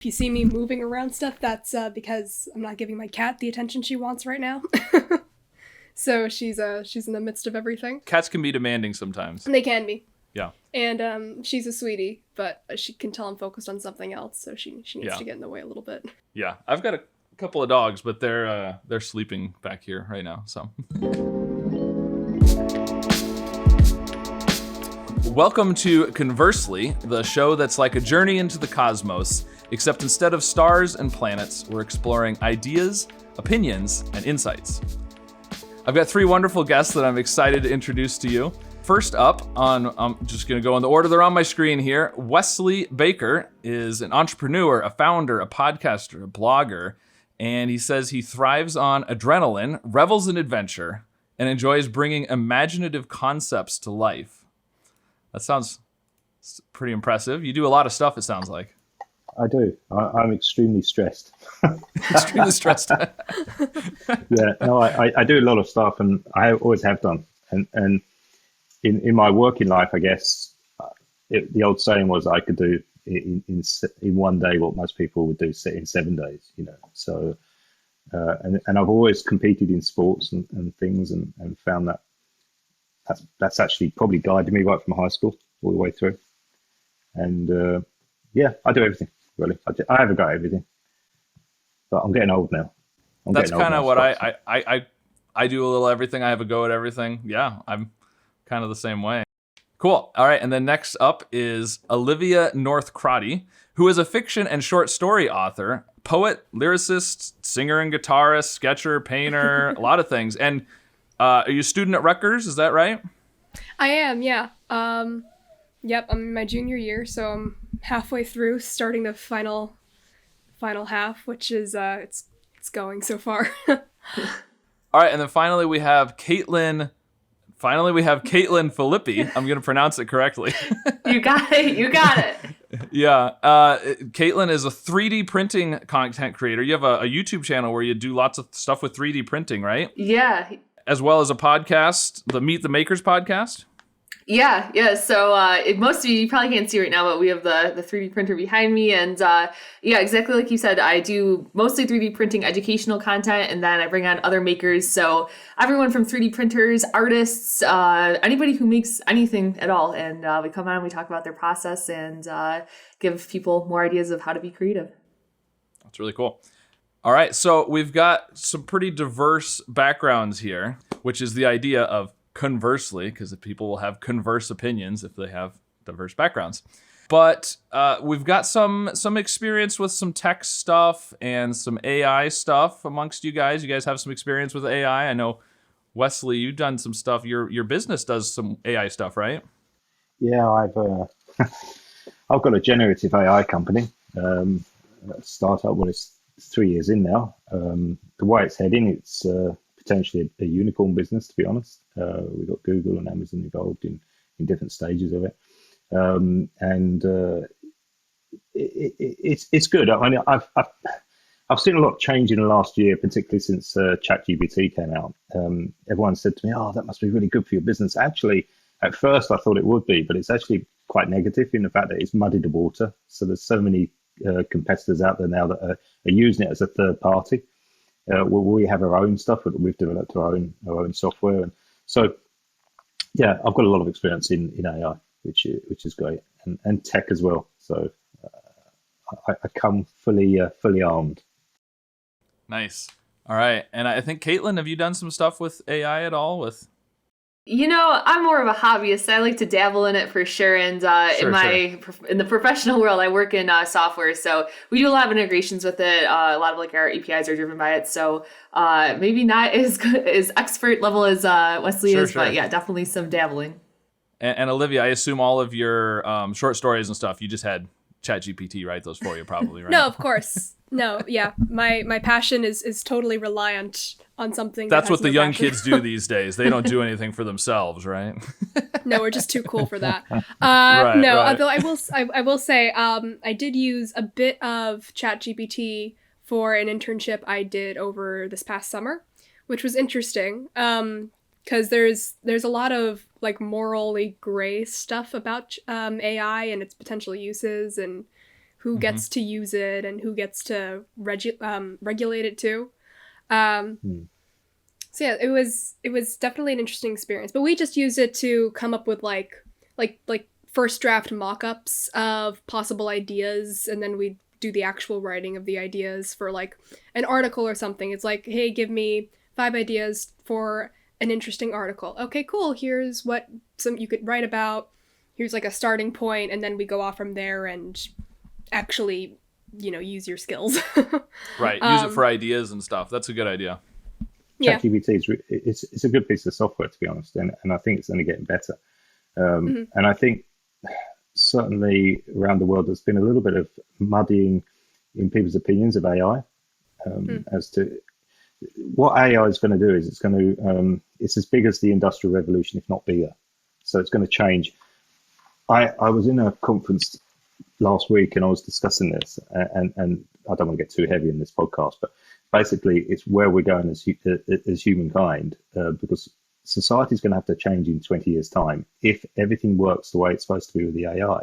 If you see me moving around stuff, that's because I'm not giving my cat the attention she wants right now. So she's in the midst of everything. Cats can be demanding sometimes. They can be. Yeah. And she's a sweetie, but she can tell I'm focused on something else, so she needs to get in the way a little bit. Yeah, I've got a couple of dogs, but they're sleeping back here right now. So. Welcome to Conversely, the show that's like a journey into the cosmos, except instead of stars and planets, we're exploring ideas, opinions, and insights. I've got three wonderful guests that I'm excited to introduce to you. First up, I'm just going to go in the order they're on my screen here. Wesley Baker is an entrepreneur, a founder, a podcaster, a blogger, and he says he thrives on adrenaline, revels in adventure, and enjoys bringing imaginative concepts to life. That sounds pretty impressive. You do a lot of stuff, it sounds like. I do. I'm extremely stressed. Extremely stressed. Yeah, no, I do a lot of stuff, and I always have done. And in my working life, I guess, the old saying was I could do in one day what most people would do in 7 days, you know. So, and I've always competed in sports and things and found that's actually probably guided me right from high school all the way through. And yeah, I do everything, really. I haven't got everything, but I'm getting old now. That's kind of what I do a little everything. I have a go at everything. Yeah, I'm kind of the same way. Cool. All right. And then next up is Olivia North-Crotty, who is a fiction and short story author, poet, lyricist, singer and guitarist, sketcher, painter, a lot of things. And are you a student at Rutgers? Is that right? I am, yeah. Yep, I'm in my junior year, so I'm halfway through, starting the final half, which is it's going so far. All right, and then finally we have Kaitlyn Filippi. I'm going to pronounce it correctly. You got it. Yeah. Kaitlyn is a 3D printing content creator. You have a YouTube channel where you do lots of stuff with 3D printing, right? Yeah. As well as a podcast, the Meet the Makers podcast. Yeah. So most of you probably can't see right now, but we have the 3D printer behind me. And yeah, exactly like you said, I do mostly 3D printing educational content, and then I bring on other makers. So everyone from 3D printers, artists, anybody who makes anything at all. And we come on and we talk about their process and give people more ideas of how to be creative. That's really cool. All right, so we've got some pretty diverse backgrounds here, which is the idea of conversely, because people will have converse opinions if they have diverse backgrounds. But we've got some experience with some tech stuff and some AI stuff amongst you guys. You guys have some experience with AI. I know, Wesley, you've done some stuff. Your business does some AI stuff, right? Yeah, I've got a generative AI company, startup. Well, it's 3 years in now. The way it's heading, it's potentially a unicorn business, to be honest. We've got Google and Amazon involved in different stages of it. And it's good. I mean, I've seen a lot of change in the last year, particularly since ChatGPT came out. Everyone said to me, "Oh, that must be really good for your business." Actually, at first I thought it would be, but it's actually quite negative in the fact that it's muddied the water. So there's so many competitors out there now that are using it as a third party. We have our own stuff that we've developed, our own software, and so yeah, I've got a lot of experience in AI, which is great, and tech as well. So I come fully armed. Nice. All right, and I think Kaitlyn, have you done some stuff with AI at all? You know, I'm more of a hobbyist. I like to dabble in it for sure. And in the professional world, I work in software. So we do a lot of integrations with it. A lot of like our APIs are driven by it. So maybe not as good as expert level as Wesley is, but yeah, definitely some dabbling. And Olivia, I assume all of your short stories and stuff, you just had ChatGPT write those for you probably, right? No, of course. No, yeah. My passion is totally reliant on something. That's what the young kids do these days. They don't do anything for themselves, right? No, we're just too cool for that. Right. Although I will say I did use a bit of ChatGPT for an internship I did over this past summer, which was interesting. Because there's a lot of like morally gray stuff about AI and its potential uses, and who gets to use it and who gets to regulate it too. So yeah, it was definitely an interesting experience. But we just used it to come up with like first draft mock-ups of possible ideas, and then we do the actual writing of the ideas for like an article or something. It's like, hey, give me 5 ideas for an interesting article. Okay, cool. Here's what some you could write about. Here's like a starting point, and then we go off from there and actually, use your skills. Right. Use it for ideas and stuff. That's a good idea. Yeah. ChatGPT it's a good piece of software, to be honest, and I think it's only getting better. And I think certainly around the world there's been a little bit of muddying in people's opinions of AI as to what AI is going to do. Is it's as big as the Industrial Revolution, if not bigger. So it's going to change. I was in a conference last week and I was discussing this, and I don't want to get too heavy in this podcast, but basically it's where we're going as humankind, because society is going to have to change in 20 years' time. If everything works the way it's supposed to be with the AI,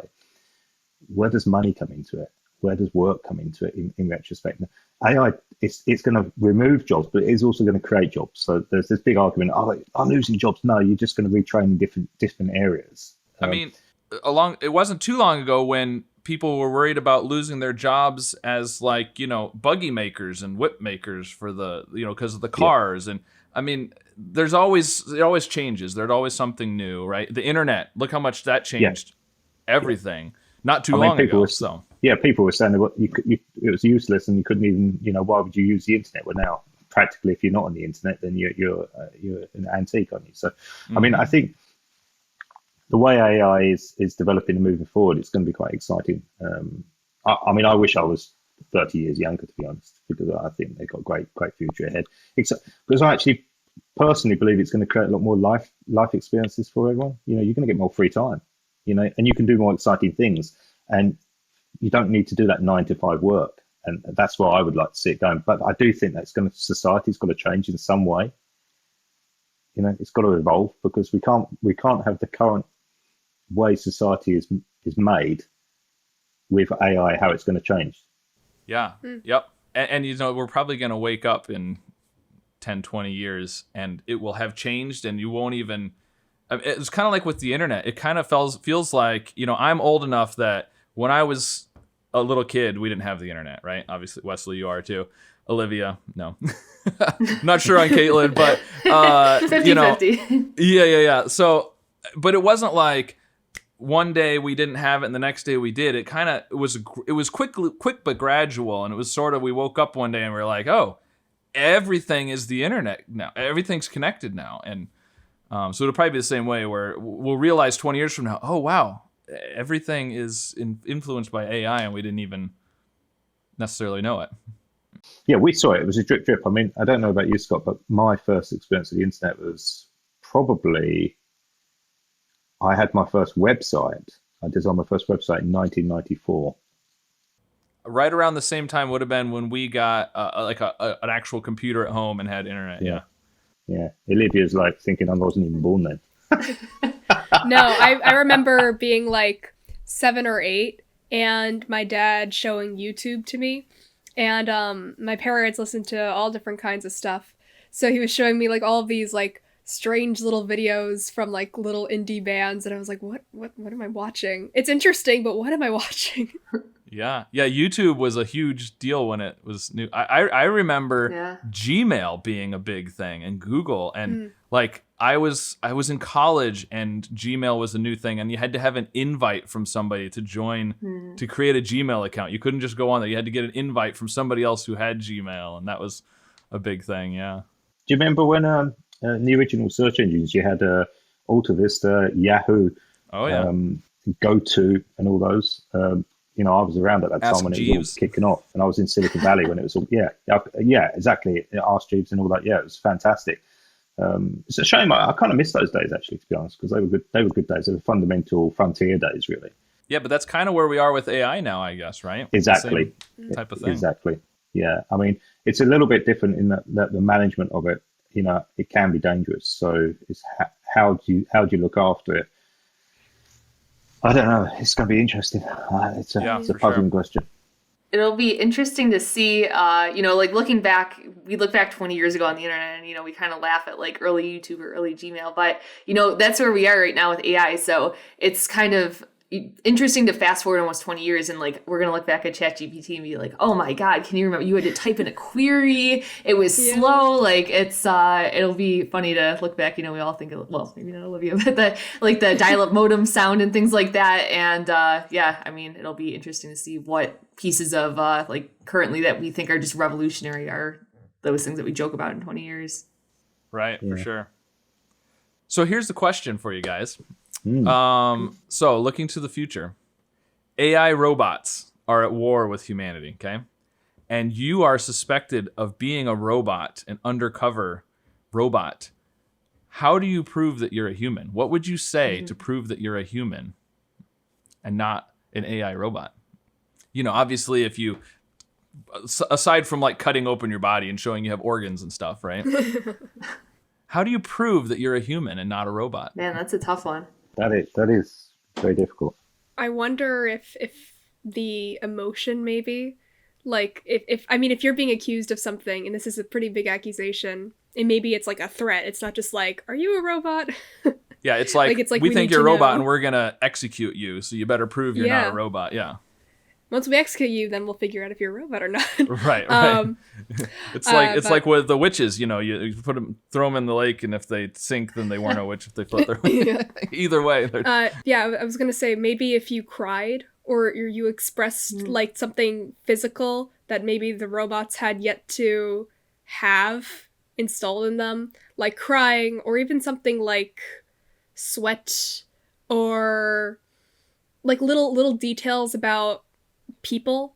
where does money come into it? Where does work come into it in retrospect? AI, it's going to remove jobs, but it is also going to create jobs. So there's this big argument, I'm losing jobs. No, you're just going to retrain in different areas. I mean, it wasn't too long ago when people were worried about losing their jobs as buggy makers and whip makers for the, because of the cars. Yeah. And I mean, it always changes. There's always something new, right? The internet, look how much that changed everything not too long ago. People were saying that it was useless and you couldn't even, why would you use the internet? Well, now practically, if you're not on the internet, then you're an antique, aren't you? So, I mean, I think the way AI is developing and moving forward, it's going to be quite exciting. I mean, I wish I was 30 years younger, to be honest, because I think they've got a great future ahead. Because I actually personally believe it's going to create a lot more life experiences for everyone. You're going to get more free time, and you can do more exciting things, and you don't need to do that 9-to-5 work. And that's where I would like to see it going. But I do think society's got to change in some way. It's got to evolve, because we can't have the current way society is made with AI, how it's going to change. Yeah. Yep. And we're probably going to wake up in 10, 20 years and it will have changed, and you won't even, it's kind of like with the internet. It kind of feels like, I'm old enough that when I was a little kid, we didn't have the internet, right? Obviously, Wesley, you are too. Olivia, no. Not sure on Kaitlyn, but 50-50. Yeah. So, but it wasn't like one day we didn't have it and the next day we did. It was quick but gradual, and it was sort of, we woke up one day and we were like, oh, everything is the internet now. Everything's connected now. And so it'll probably be the same way, where we'll realize 20 years from now, oh wow, everything is influenced by AI and we didn't even necessarily know it. Yeah, we saw it. It was a drip. I mean, I don't know about you, Scott, but my first experience of the internet was probably, I had my first website. I designed my first website in 1994. Right around the same time would have been when we got an actual computer at home and had internet. Yeah. Olivia's like thinking I wasn't even born then. No, I remember being like 7 or 8 and my dad showing YouTube to me. And my parents listened to all different kinds of stuff. So he was showing me like all of these like strange little videos from like little indie bands, and I was like, what am I watching? It's interesting, but what am I watching? Yeah. YouTube was a huge deal when it was new. I remember Gmail being a big thing, and Google, and like I was in college and Gmail was a new thing, and you had to have an invite from somebody to join to create a Gmail account. You couldn't just go on there. You had to get an invite from somebody else who had Gmail, and that was a big thing. Yeah. Do you remember when in the original search engines you had Alta Vista, Yahoo, GoTo, and all those? I was around at that time when it was all kicking off, and I was in Silicon Valley when it was all, exactly. Ask Jeeves and all that. Yeah, it was fantastic. It's a shame. I kind of miss those days, actually, to be honest, because they were good. They were good days. They were fundamental frontier days, really. Yeah, but that's kind of where we are with AI now, I guess, right? Exactly. Type of thing. Exactly. Yeah. I mean, it's a little bit different in that the management of it, it can be dangerous. So it's how do you look after it? I don't know. It's going to be interesting. It's a puzzling question. It'll be interesting to see, like looking back, we look back 20 years ago on the internet and, we kind of laugh at like early YouTube or early Gmail, but, that's where we are right now with AI. So it's kind of interesting to fast forward almost 20 years and like, we're going to look back at ChatGPT and be like, oh my God, can you remember you had to type in a query? It was slow. Like it'll be funny to look back, we all think of, well, maybe not Olivia, but the dial-up modem sound and things like that. And it'll be interesting to see what pieces of like currently that we think are just revolutionary are those things that we joke about in 20 years. Right, for sure. So here's the question for you guys. So looking to the future, AI robots are at war with humanity, okay? And you are suspected of being a robot, an undercover robot. How do you prove that you're a human? What would you say to prove that you're a human and not an AI robot? Obviously if you, aside from like cutting open your body and showing you have organs and stuff, right? How do you prove that you're a human and not a robot? Man, that's a tough one. That is very difficult. I wonder if the emotion maybe, like if you're being accused of something and this is a pretty big accusation, and maybe it's like a threat. It's not just like, are you a robot? Yeah, it's like we think you're a robot and we're gonna execute you, so you better prove you're not a robot. Yeah. Once we execute you, then we'll figure out if you're a robot or not. Right. It's like with the witches, you throw them in the lake, and if they sink, then they weren't a witch. If they float, they're either way. I was gonna say maybe if you cried or you expressed like something physical that maybe the robots had yet to have installed in them, like crying, or even something like sweat, or like little details about people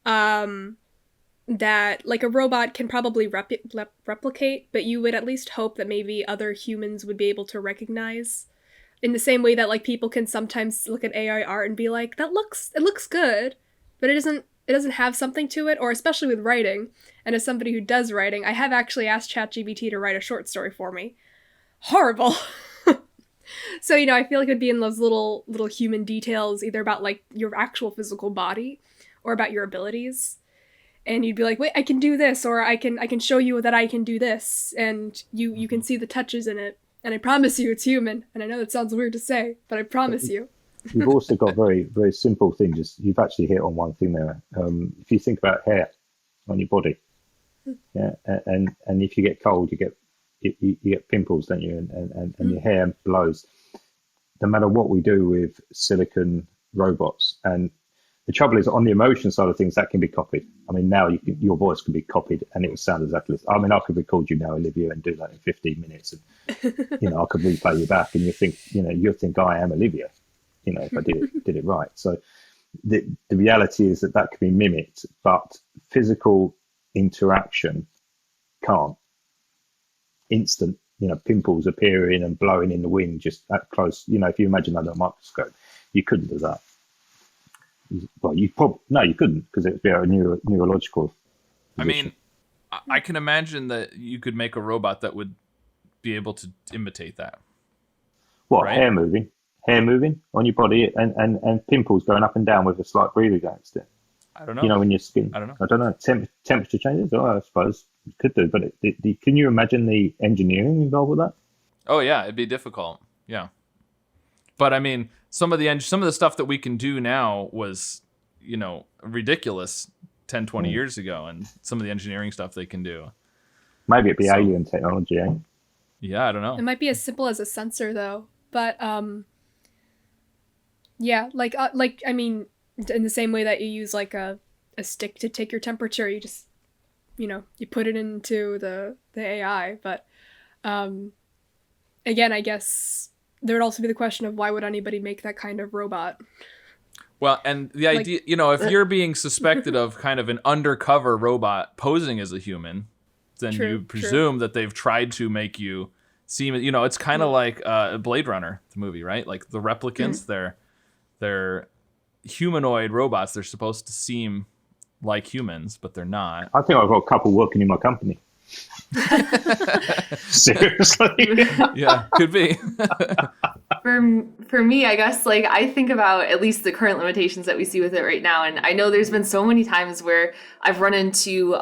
that like a robot can probably replicate, but you would at least hope that maybe other humans would be able to recognize, in the same way that like people can sometimes look at AI art and be like, it looks good, but it doesn't have something to it. Or especially with writing, and as somebody who does writing, I have actually asked ChatGPT to write a short story for me. Horrible. So, I feel like it would be in those little human details, either about like your actual physical body or about your abilities. And you'd be like, wait, I can do this, or I can show you that I can do this. And you can see the touches in it. And I promise you it's human. And I know that sounds weird to say, but I promise you. You've also got very, very simple things. You've actually hit on one thing there. If you think about hair on your body, and if you get cold, you get pimples, don't you? And your hair blows. No matter what we do with silicon robots, and the trouble is, on the emotion side of things, that can be copied. I mean, now your voice can be copied, and it will sound exactly. I mean, I could record you now, Olivia, and do that in 15 minutes, and I could replay you back, and you'll think I am Olivia, if I did it right. So the reality is that can be mimicked, but physical interaction can't. Instant, pimples appearing and blowing in the wind just that close. If you imagine under a microscope, you couldn't do that. Well, you couldn't, because it'd be a neurological position. I mean, I can imagine that you could make a robot that would be able to imitate that. What, right? hair moving on your body, and pimples going up and down with a slight breather against it. I don't know. When your skin. I don't know. Temperature changes. Oh, I suppose it could do. But can you imagine the engineering involved with that? Oh yeah, it'd be difficult. Yeah. But I mean, some of the stuff that we can do now was, ridiculous 10, 20 years ago, and some of the engineering stuff they can do. Maybe it'd be alien technology, eh? Yeah, I don't know. It might be as simple as a sensor, though. But I mean, in the same way that you use like a stick to take your temperature, you just you put it into the AI. But again, I guess there would also be the question of why would anybody make that kind of robot? Well, and the idea, if you're being suspected of kind of an undercover robot posing as a human, then you presume that they've tried to make you seem, it's kind of like Blade Runner, the movie, right? Like the replicants, they're humanoid robots. They're supposed to seem like humans, but they're not. I think I've got a couple working in my company. Seriously? Yeah, could be. For for me, I guess, like, I think about at least the current limitations that we see with it right now. And I know there's been so many times where I've run into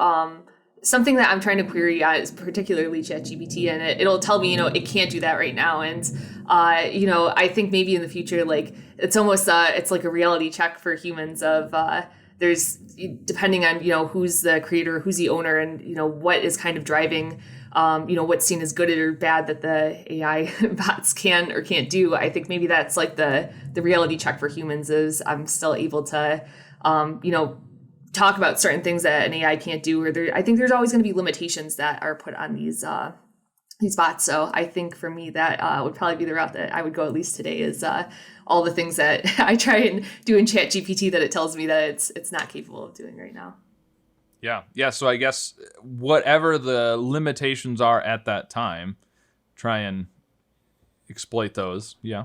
something that I'm trying to query is particularly ChatGPT, and it'll tell me, it can't do that right now. And, I think maybe in the future, like, it's almost, it's like a reality check for humans of, there's, depending on, who's the creator, who's the owner, and, what is kind of driving, what's seen as good or bad that the AI bots can or can't do. I think maybe that's like the reality check for humans is I'm still able to, talk about certain things that an AI can't do, or I think there's always going to be limitations that are put on these bots. So I think for me that would probably be the route that I would go at least today is all the things that I try and do in ChatGPT that it tells me that it's not capable of doing right now. Yeah. So I guess whatever the limitations are at that time, try and exploit those. Yeah.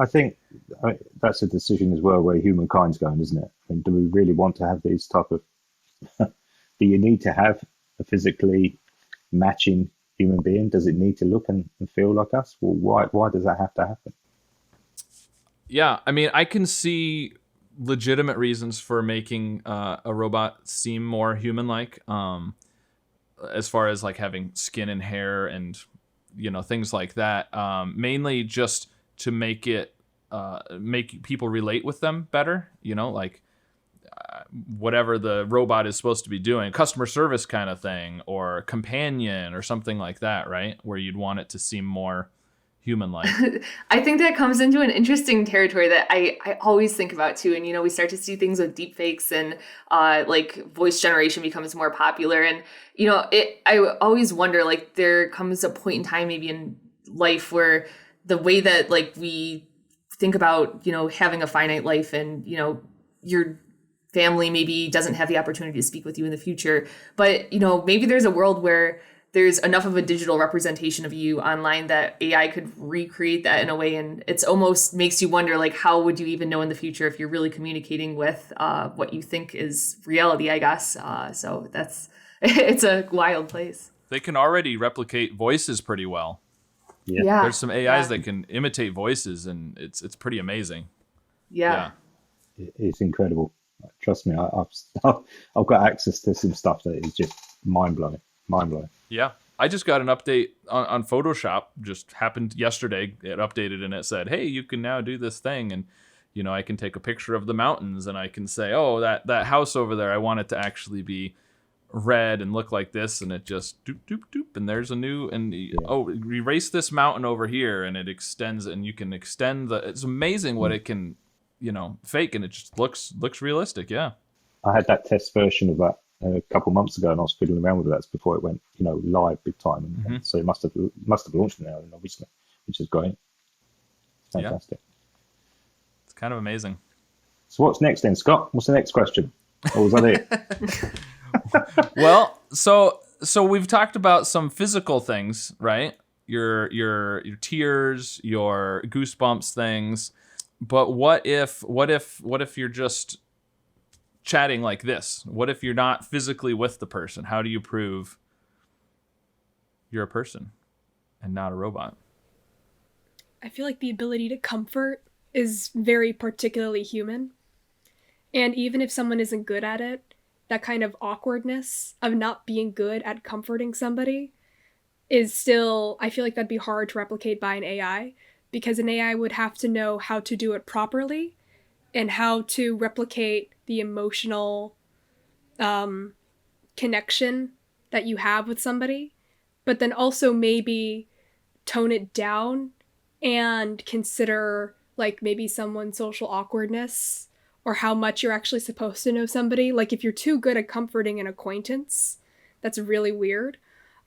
I think that's a decision as well where humankind's going, isn't it? And do we really want to have these type of? Do you need to have a physically matching human being? Does it need to look and feel like us? Well, why does that have to happen? Yeah, I mean, I can see legitimate reasons for making a robot seem more human-like, as far as like having skin and hair and things like that. Mainly just to make it make people relate with them better. Whatever the robot is supposed to be doing, customer service kind of thing, or companion or something like that, right? Where you'd want it to seem more human-like. I think that comes into an interesting territory that I always think about too. And, we start to see things with deepfakes and like voice generation becomes more popular. And, I always wonder, like, there comes a point in time maybe in life where the way that like we think about, having a finite life and, your family maybe doesn't have the opportunity to speak with you in the future. But, maybe there's a world where there's enough of a digital representation of you online that AI could recreate that in a way. And it's almost makes you wonder, like, how would you even know in the future if you're really communicating with what you think is reality, I guess. So it's a wild place. They can already replicate voices pretty well. Yeah. There's some AIs that can imitate voices, and it's pretty amazing. Yeah. It's incredible. Trust me, I've got access to some stuff that is just mind-blowing. Yeah. I just got an update on Photoshop, just happened yesterday. It updated and it said, hey, you can now do this thing. And, I can take a picture of the mountains and I can say, oh, that house over there, I want it to actually be red and look like this. And it just doop, doop, doop. And there's a new, and erase this mountain over here. And it extends, and you can extend it's amazing what it can, fake. And it just looks realistic. Yeah. I had that test version of that a couple months ago, and I was fiddling around with it. That's before it went, live big time. And so it must have launched now, obviously, which is great. Fantastic. Yeah. It's kind of amazing. So what's next then, Scott? What's the next question? Or was that it? Well, so we've talked about some physical things, right? Your tears, your goosebumps things. But what if you're just chatting like this? What if you're not physically with the person? How do you prove you're a person and not a robot? I feel like the ability to comfort is very particularly human. And even if someone isn't good at it, that kind of awkwardness of not being good at comforting somebody is still, I feel like that'd be hard to replicate by an AI, because an AI would have to know how to do it properly and how to replicate the emotional connection that you have with somebody, but then also maybe tone it down and consider like maybe someone's social awkwardness or how much you're actually supposed to know somebody. Like if you're too good at comforting an acquaintance, that's really weird.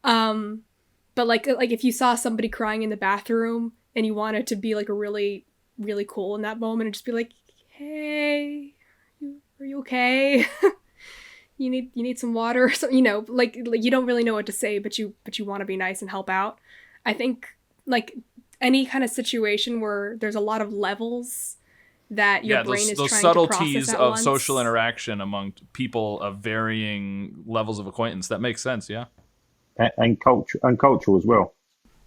But like if you saw somebody crying in the bathroom and you wanted to be like a really, really cool in that moment and just be like, hey, are you okay? you need some water or something, like you don't really know what to say, but you want to be nice and help out. I think like any kind of situation where there's a lot of levels that your brain is trying to process at once. Those subtleties of social interaction among people of varying levels of acquaintance. That makes sense, yeah. And cultural as well.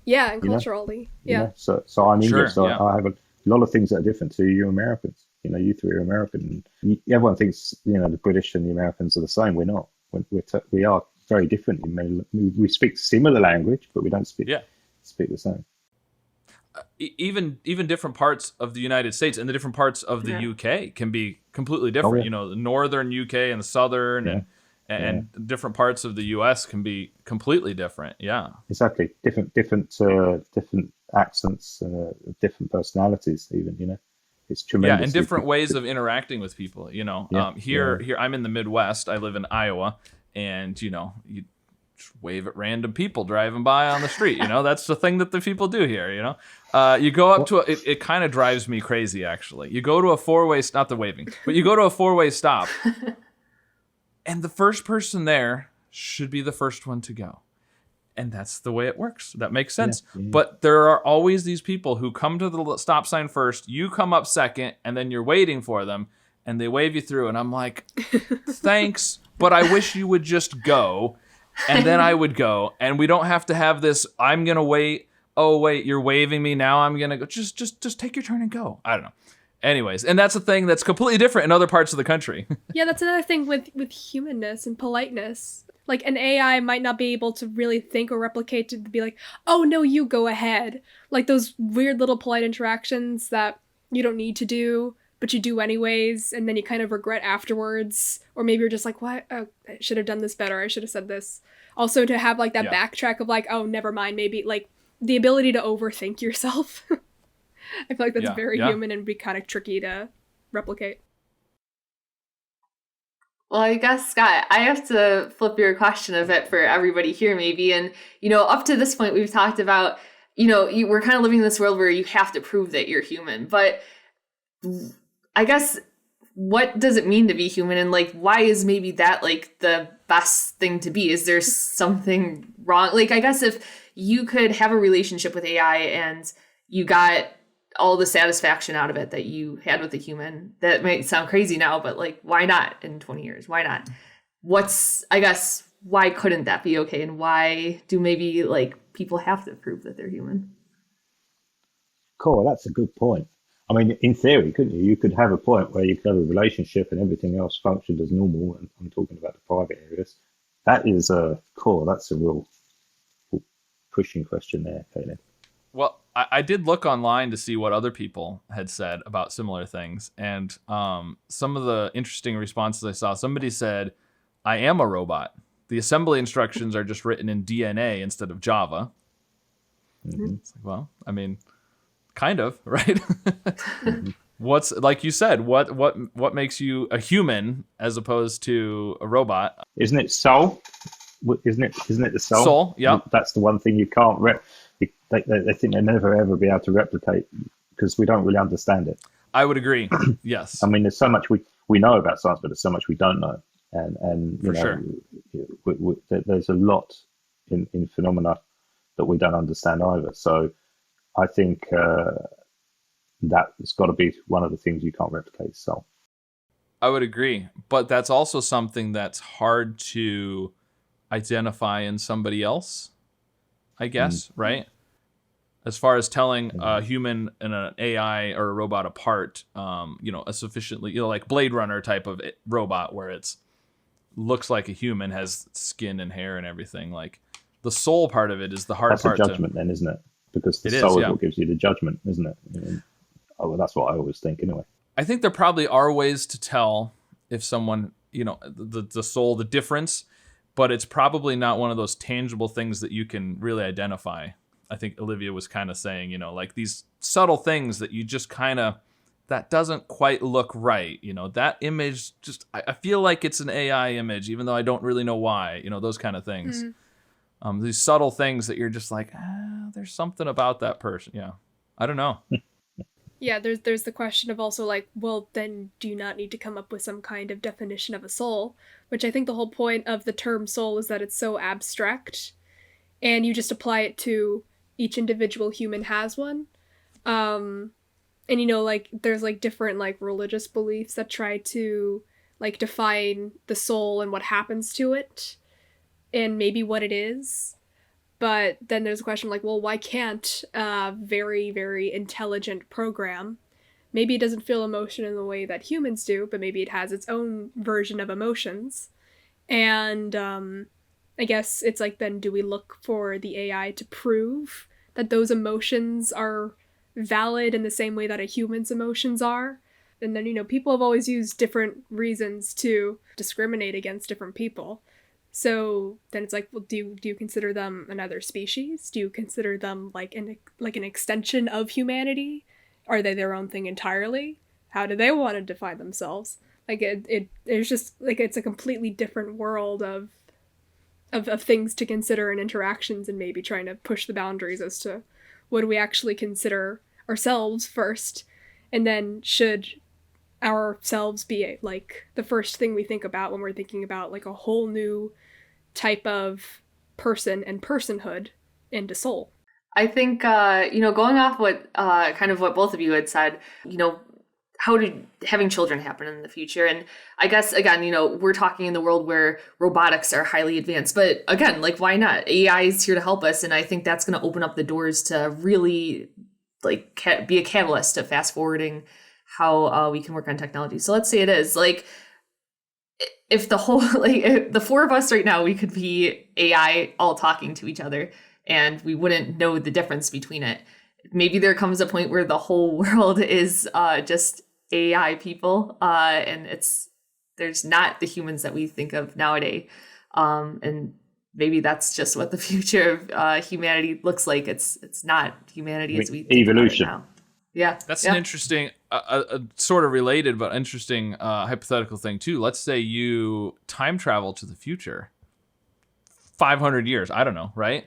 Yeah, and you know? culturally. You Yeah. know, so I'm Sure, English, so yeah. I have a lot of things that are different to you Americans. You know, you three are American. Everyone thinks, you know, the British and the Americans are the same. We're not. We are very different. We speak similar language, but we don't speak Yeah. the same. Even different parts of the United States and the different parts of the Yeah. UK can be completely Oh different. yeah, You know, the northern UK and the southern yeah, yeah. and different parts of the US can be completely different. Yeah. Exactly. Different accents, different personalities. Even, you know, it's Yeah, and tremendously. different ways of interacting with people. You know, Yeah, yeah. here I'm in the Midwest. I live in Iowa, and you know, you just wave at random people driving by on the street. You know, that's the thing that the people do here. You know, you go up to it kind of drives me crazy. Actually, you go to a four-way, not the waving, but you go to a four-way stop, and the first person there should be the first one to go. And that's the way it works. That makes sense. Yeah, yeah. But there are always these people who come to the stop sign first, you come up second, and then you're waiting for them, and they wave you through. And I'm like, thanks, but I wish you would just go. And then I would go. And we don't have to have this, I'm going to wait. Oh, wait, you're waving me. Now I'm going to go. Just take your turn and go. I don't know. Anyways, and that's a thing that's completely different in other parts of the country. Yeah, that's another thing with humanness and politeness. Like, an AI might not be able to really think or replicate to be like, oh, no, you go ahead. Like those weird little polite interactions that you don't need to do, but you do anyways, and then you kind of regret afterwards. Or maybe you're just like, what? Oh, I should have done this better. I should have said this. Also, to have, like, that backtrack of, like, oh, never mind, maybe, like, the ability to overthink yourself. I feel like that's very human and be kind of tricky to replicate. Well, I guess, Scott, I have to flip your question a bit for everybody here, maybe. And, you know, up to this point, we've talked about, you know, we're kind of living in this world where you have to prove that you're human. But I guess, what does it mean to be human? And, like, why is maybe that, like, the best thing to be? Is there something wrong? Like, I guess if you could have a relationship with AI and you got all the satisfaction out of it that you had with a human, that might sound crazy now, but like, why not in 20 years? Why not? I guess, why couldn't that be okay? And why do maybe like people have to prove that they're human? Cool, that's a good point. I mean, in theory, couldn't you? You could have a point where you could have a relationship and everything else functioned as normal. And I'm talking about the private areas. That is cool. That's a real pushing question there, Kaitlyn. Well, I did look online to see what other people had said about similar things. And some of the interesting responses I saw, somebody said, I am a robot. The assembly instructions are just written in DNA instead of Java. Mm-hmm. It's like, well, I mean, kind of, right? Mm-hmm. What's, like you said, what makes you a human as opposed to a robot? Isn't it soul? Isn't it the soul? Soul, yeah. That's the one thing you can't they think they'll never ever be able to replicate because we don't really understand it. I would agree. Yes. I mean, there's so much we know about science, but there's so much we don't know, and you know, there's a lot in phenomena that we don't understand either. So I think that's got to be one of the things you can't replicate. So I would agree, but that's also something that's hard to identify in somebody else, I guess, right? As far as telling a human and an AI or a robot apart, you know, a sufficiently, you know, like Blade Runner type of robot where it's looks like a human, has skin and hair and everything. Like the soul part of it is the hard part. That's a judgment then, isn't it? Because the soul is what gives you the judgment, isn't it? Oh, well, that's what I always think anyway. I think there probably are ways to tell if someone, you know, the soul, the difference, but it's probably not one of those tangible things that you can really identify. I think Olivia was kind of saying, you know, like these subtle things that you just kind of, that doesn't quite look right. You know, that image just, I feel like it's an AI image, even though I don't really know why, you know, those kind of things. Mm-hmm. These subtle things that you're just like, there's something about that person. Yeah. I don't know. Yeah, there's the question of also like, well, then do you not need to come up with some kind of definition of a soul? Which I think the whole point of the term soul is that it's so abstract and you just apply it to each individual human has one. And, you know, like, there's, like, different, like, religious beliefs that try to, like, define the soul and what happens to it and maybe what it is. But then there's a question like, well, why can't a very, very intelligent program, maybe it doesn't feel emotion in the way that humans do, but maybe it has its own version of emotions. And I guess it's like, then do we look for the AI to prove that those emotions are valid in the same way that a human's emotions are? And then, people have always used different reasons to discriminate against different people. So then it's like, well, do you consider them another species? Do you consider them like an extension of humanity? Are they their own thing entirely? How do they want to define themselves? Like it's just like, it's a completely different world of things to consider and interactions, and maybe trying to push the boundaries as to what do we actually consider ourselves first, and then should ourselves be like the first thing we think about when we're thinking about like a whole new type of person and personhood into soul. I think, going off what kind of what both of you had said, how did having children happen in the future? And I guess, again, we're talking in the world where robotics are highly advanced. But again, like, why not? AI is here to help us. And I think that's going to open up the doors to really like be a catalyst to fast forwarding how we can work on technology. So let's say it is like, if the whole, like, if the four of us right now, we could be AI all talking to each other and we wouldn't know the difference between it. Maybe there comes a point where the whole world is just AI people, and there's not the humans that we think of nowadays. And maybe that's just what the future of humanity looks like. It's not humanity as we think evolution. about it now. Yeah, that's an interesting, sort of related but interesting hypothetical thing too. Let's say you time travel to the future, 500 years. I don't know, right?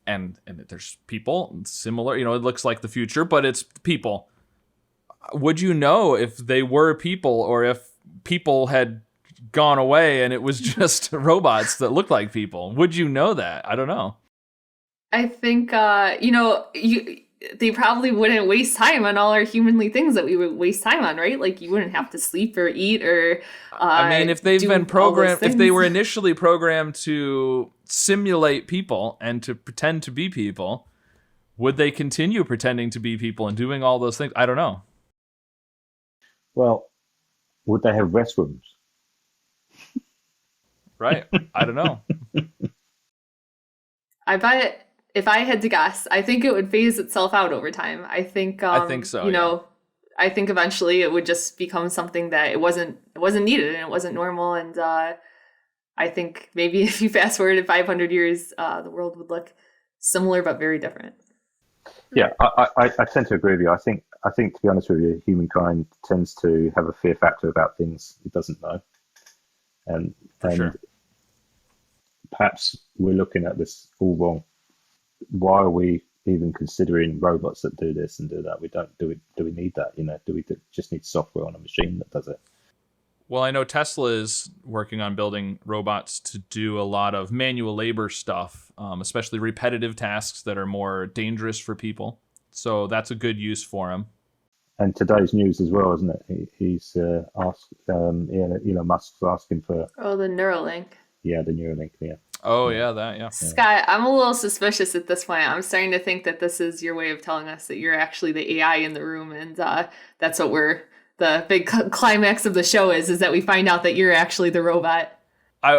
And there's people similar. It looks like the future, but it's people. Would you know if they were people or if people had gone away and it was just robots that looked like people? Would you know that? I don't know. I think, they probably wouldn't waste time on all our humanly things that we would waste time on, right? Like, you wouldn't have to sleep or eat or if they've been programmed, if they were initially programmed to simulate people and to pretend to be people, would they continue pretending to be people and doing all those things? I don't know. Well, would they have restrooms? Right. I don't know. I bet if I had to guess, I think it would phase itself out over time. I think so. I think eventually it would just become something that it wasn't needed and it wasn't normal. And I think maybe if you fast forward 500 years, the world would look similar but very different. Yeah, I tend to agree with you. I think to be honest with you, humankind tends to have a fear factor about things it doesn't know, and sure. Perhaps we're looking at this all wrong. Why are we even considering robots that do this and do that? We don't do we need that? Do we just need software on a machine that does it? Well, I know Tesla is working on building robots to do a lot of manual labor stuff, especially repetitive tasks that are more dangerous for people. So that's a good use for him. And today's news as well, isn't it? He's asked, Elon Musk's asking for... Oh, the Neuralink. Yeah, the Neuralink, yeah. Oh, yeah, that, yeah. Scott, I'm a little suspicious at this point. I'm starting to think that this is your way of telling us that you're actually the AI in the room, and that's what the big climax of the show is that we find out that you're actually the robot.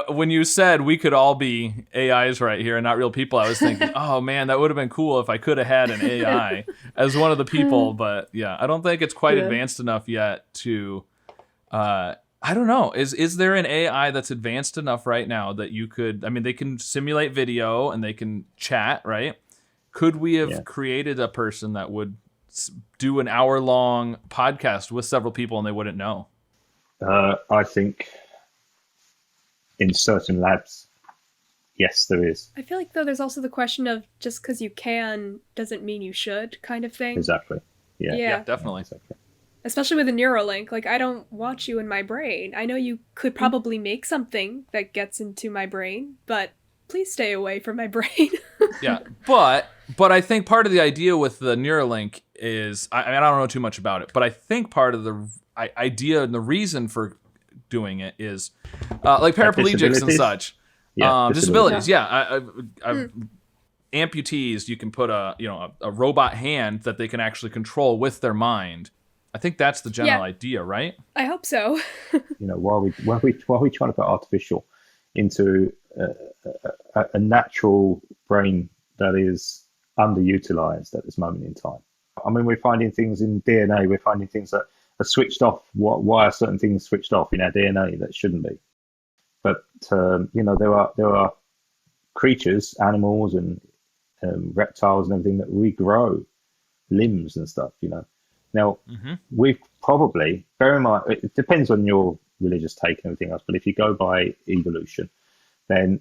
When you said we could all be AIs right here and not real people, I was thinking, oh man, that would have been cool if I could have had an AI as one of the people. But yeah, I don't think it's quite advanced enough yet to, I don't know. Is there an AI that's advanced enough right now that you could, they can simulate video and they can chat, right? Could we have created a person that would do an hour-long podcast with several people and they wouldn't know? I think in certain labs, yes, there is. I feel like, though, there's also the question of just because you can doesn't mean you should kind of thing. Exactly. Yeah, definitely. Exactly. Especially with a Neuralink. Like, I don't want you in my brain. I know you could probably make something that gets into my brain, but please stay away from my brain. Yeah, but I think part of the idea with the Neuralink is, I don't know too much about it, but I think part of the idea and the reason for doing it is like paraplegics and such. Yeah, disabilities. Yeah, I've amputees, you can put a robot hand that they can actually control with their mind. I think that's the general idea, right? I hope so. While we trying to put artificial into a natural brain that is underutilized at this moment in time. I mean, we're finding things in DNA. We're finding things that are switched off. Why are certain things switched off in our DNA that shouldn't be? But there are creatures, animals, and reptiles and everything that regrow limbs and stuff. Now we've probably, bear in mind, it depends on your religious take and everything else. But if you go by evolution, then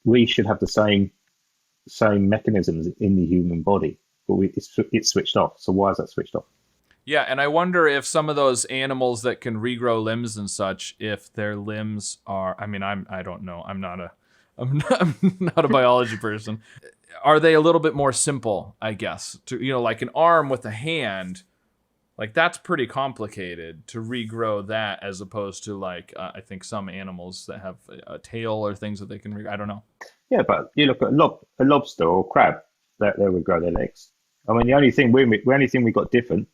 we should have the same mechanisms in the human body, but it's switched off. So why is that switched off? Yeah, and I wonder if some of those animals that can regrow limbs and such, if their limbs are, I don't know. I'm not a biology person. Are they a little bit more simple, I guess? To like an arm with a hand, like that's pretty complicated to regrow that, as opposed to like I think some animals that have a tail or things that they can regrow. I don't know. Yeah, but you look at a lobster or crab, they would grow their legs. I mean, the only thing we got different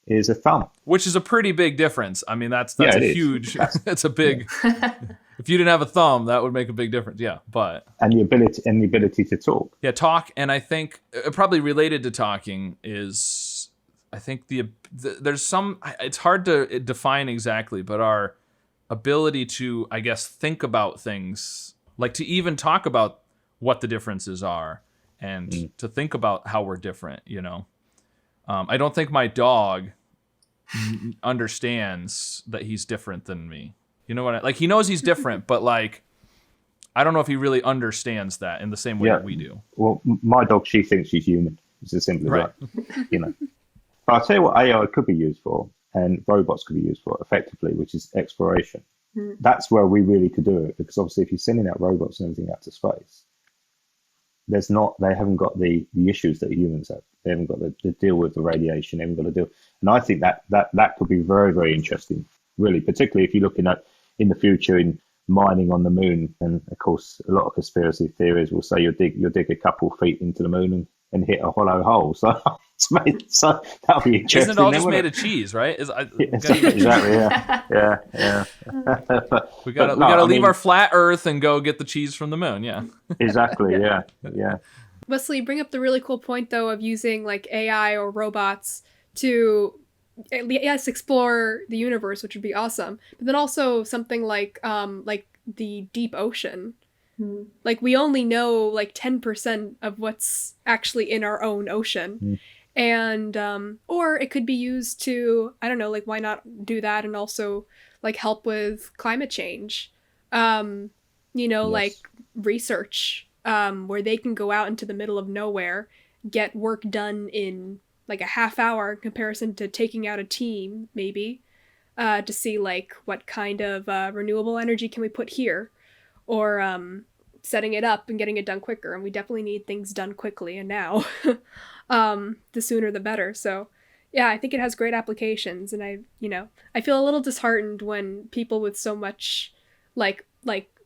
is a thumb, which is a pretty big difference. I mean, that's a huge. It's a big. If you didn't have a thumb, that would make a big difference. Yeah, but and the ability to talk. Yeah, talk, and I think probably related to talking is, I think there's some. It's hard to define exactly, but our ability to, I guess, think about things, like to even talk about what the differences are, and to think about how we're different. I don't think my dog understands that he's different than me. You know what? He knows he's different, but like, I don't know if he really understands that in the same way that we do. Well, my dog, she thinks she's human. It's as simple as that. But I'll tell you what AI could be used for, and robots could be used for effectively, which is exploration. That's where we really could do it, because obviously if you're sending out robots and everything out to space, they haven't got the issues that humans have. They haven't got to deal with the radiation. They haven't got to deal. And I think that could be very, very interesting, really, particularly if you're looking at in the future in mining on the moon. And of course, a lot of conspiracy theories will say you'll dig a couple feet into the moon and hit a hollow hole. So that'll be interesting. Isn't it all just made of cheese, right? Exactly. Yeah. we gotta leave our flat Earth and go get the cheese from the moon. Yeah. Exactly. Yeah. Wesley, you bring up the really cool point though of using like AI or robots to explore the universe, which would be awesome. But then also something like the deep ocean. Like we only know like 10% of what's actually in our own ocean. And or it could be used to, I don't know, like why not do that and also like help with climate change. Like research, where they can go out into the middle of nowhere, get work done in like a half hour in comparison to taking out a team, maybe, to see like what kind of renewable energy can we put here, or setting it up and getting it done quicker. And we definitely need things done quickly and now. The sooner the better. So yeah, I think it has great applications. And I feel a little disheartened when people with so much like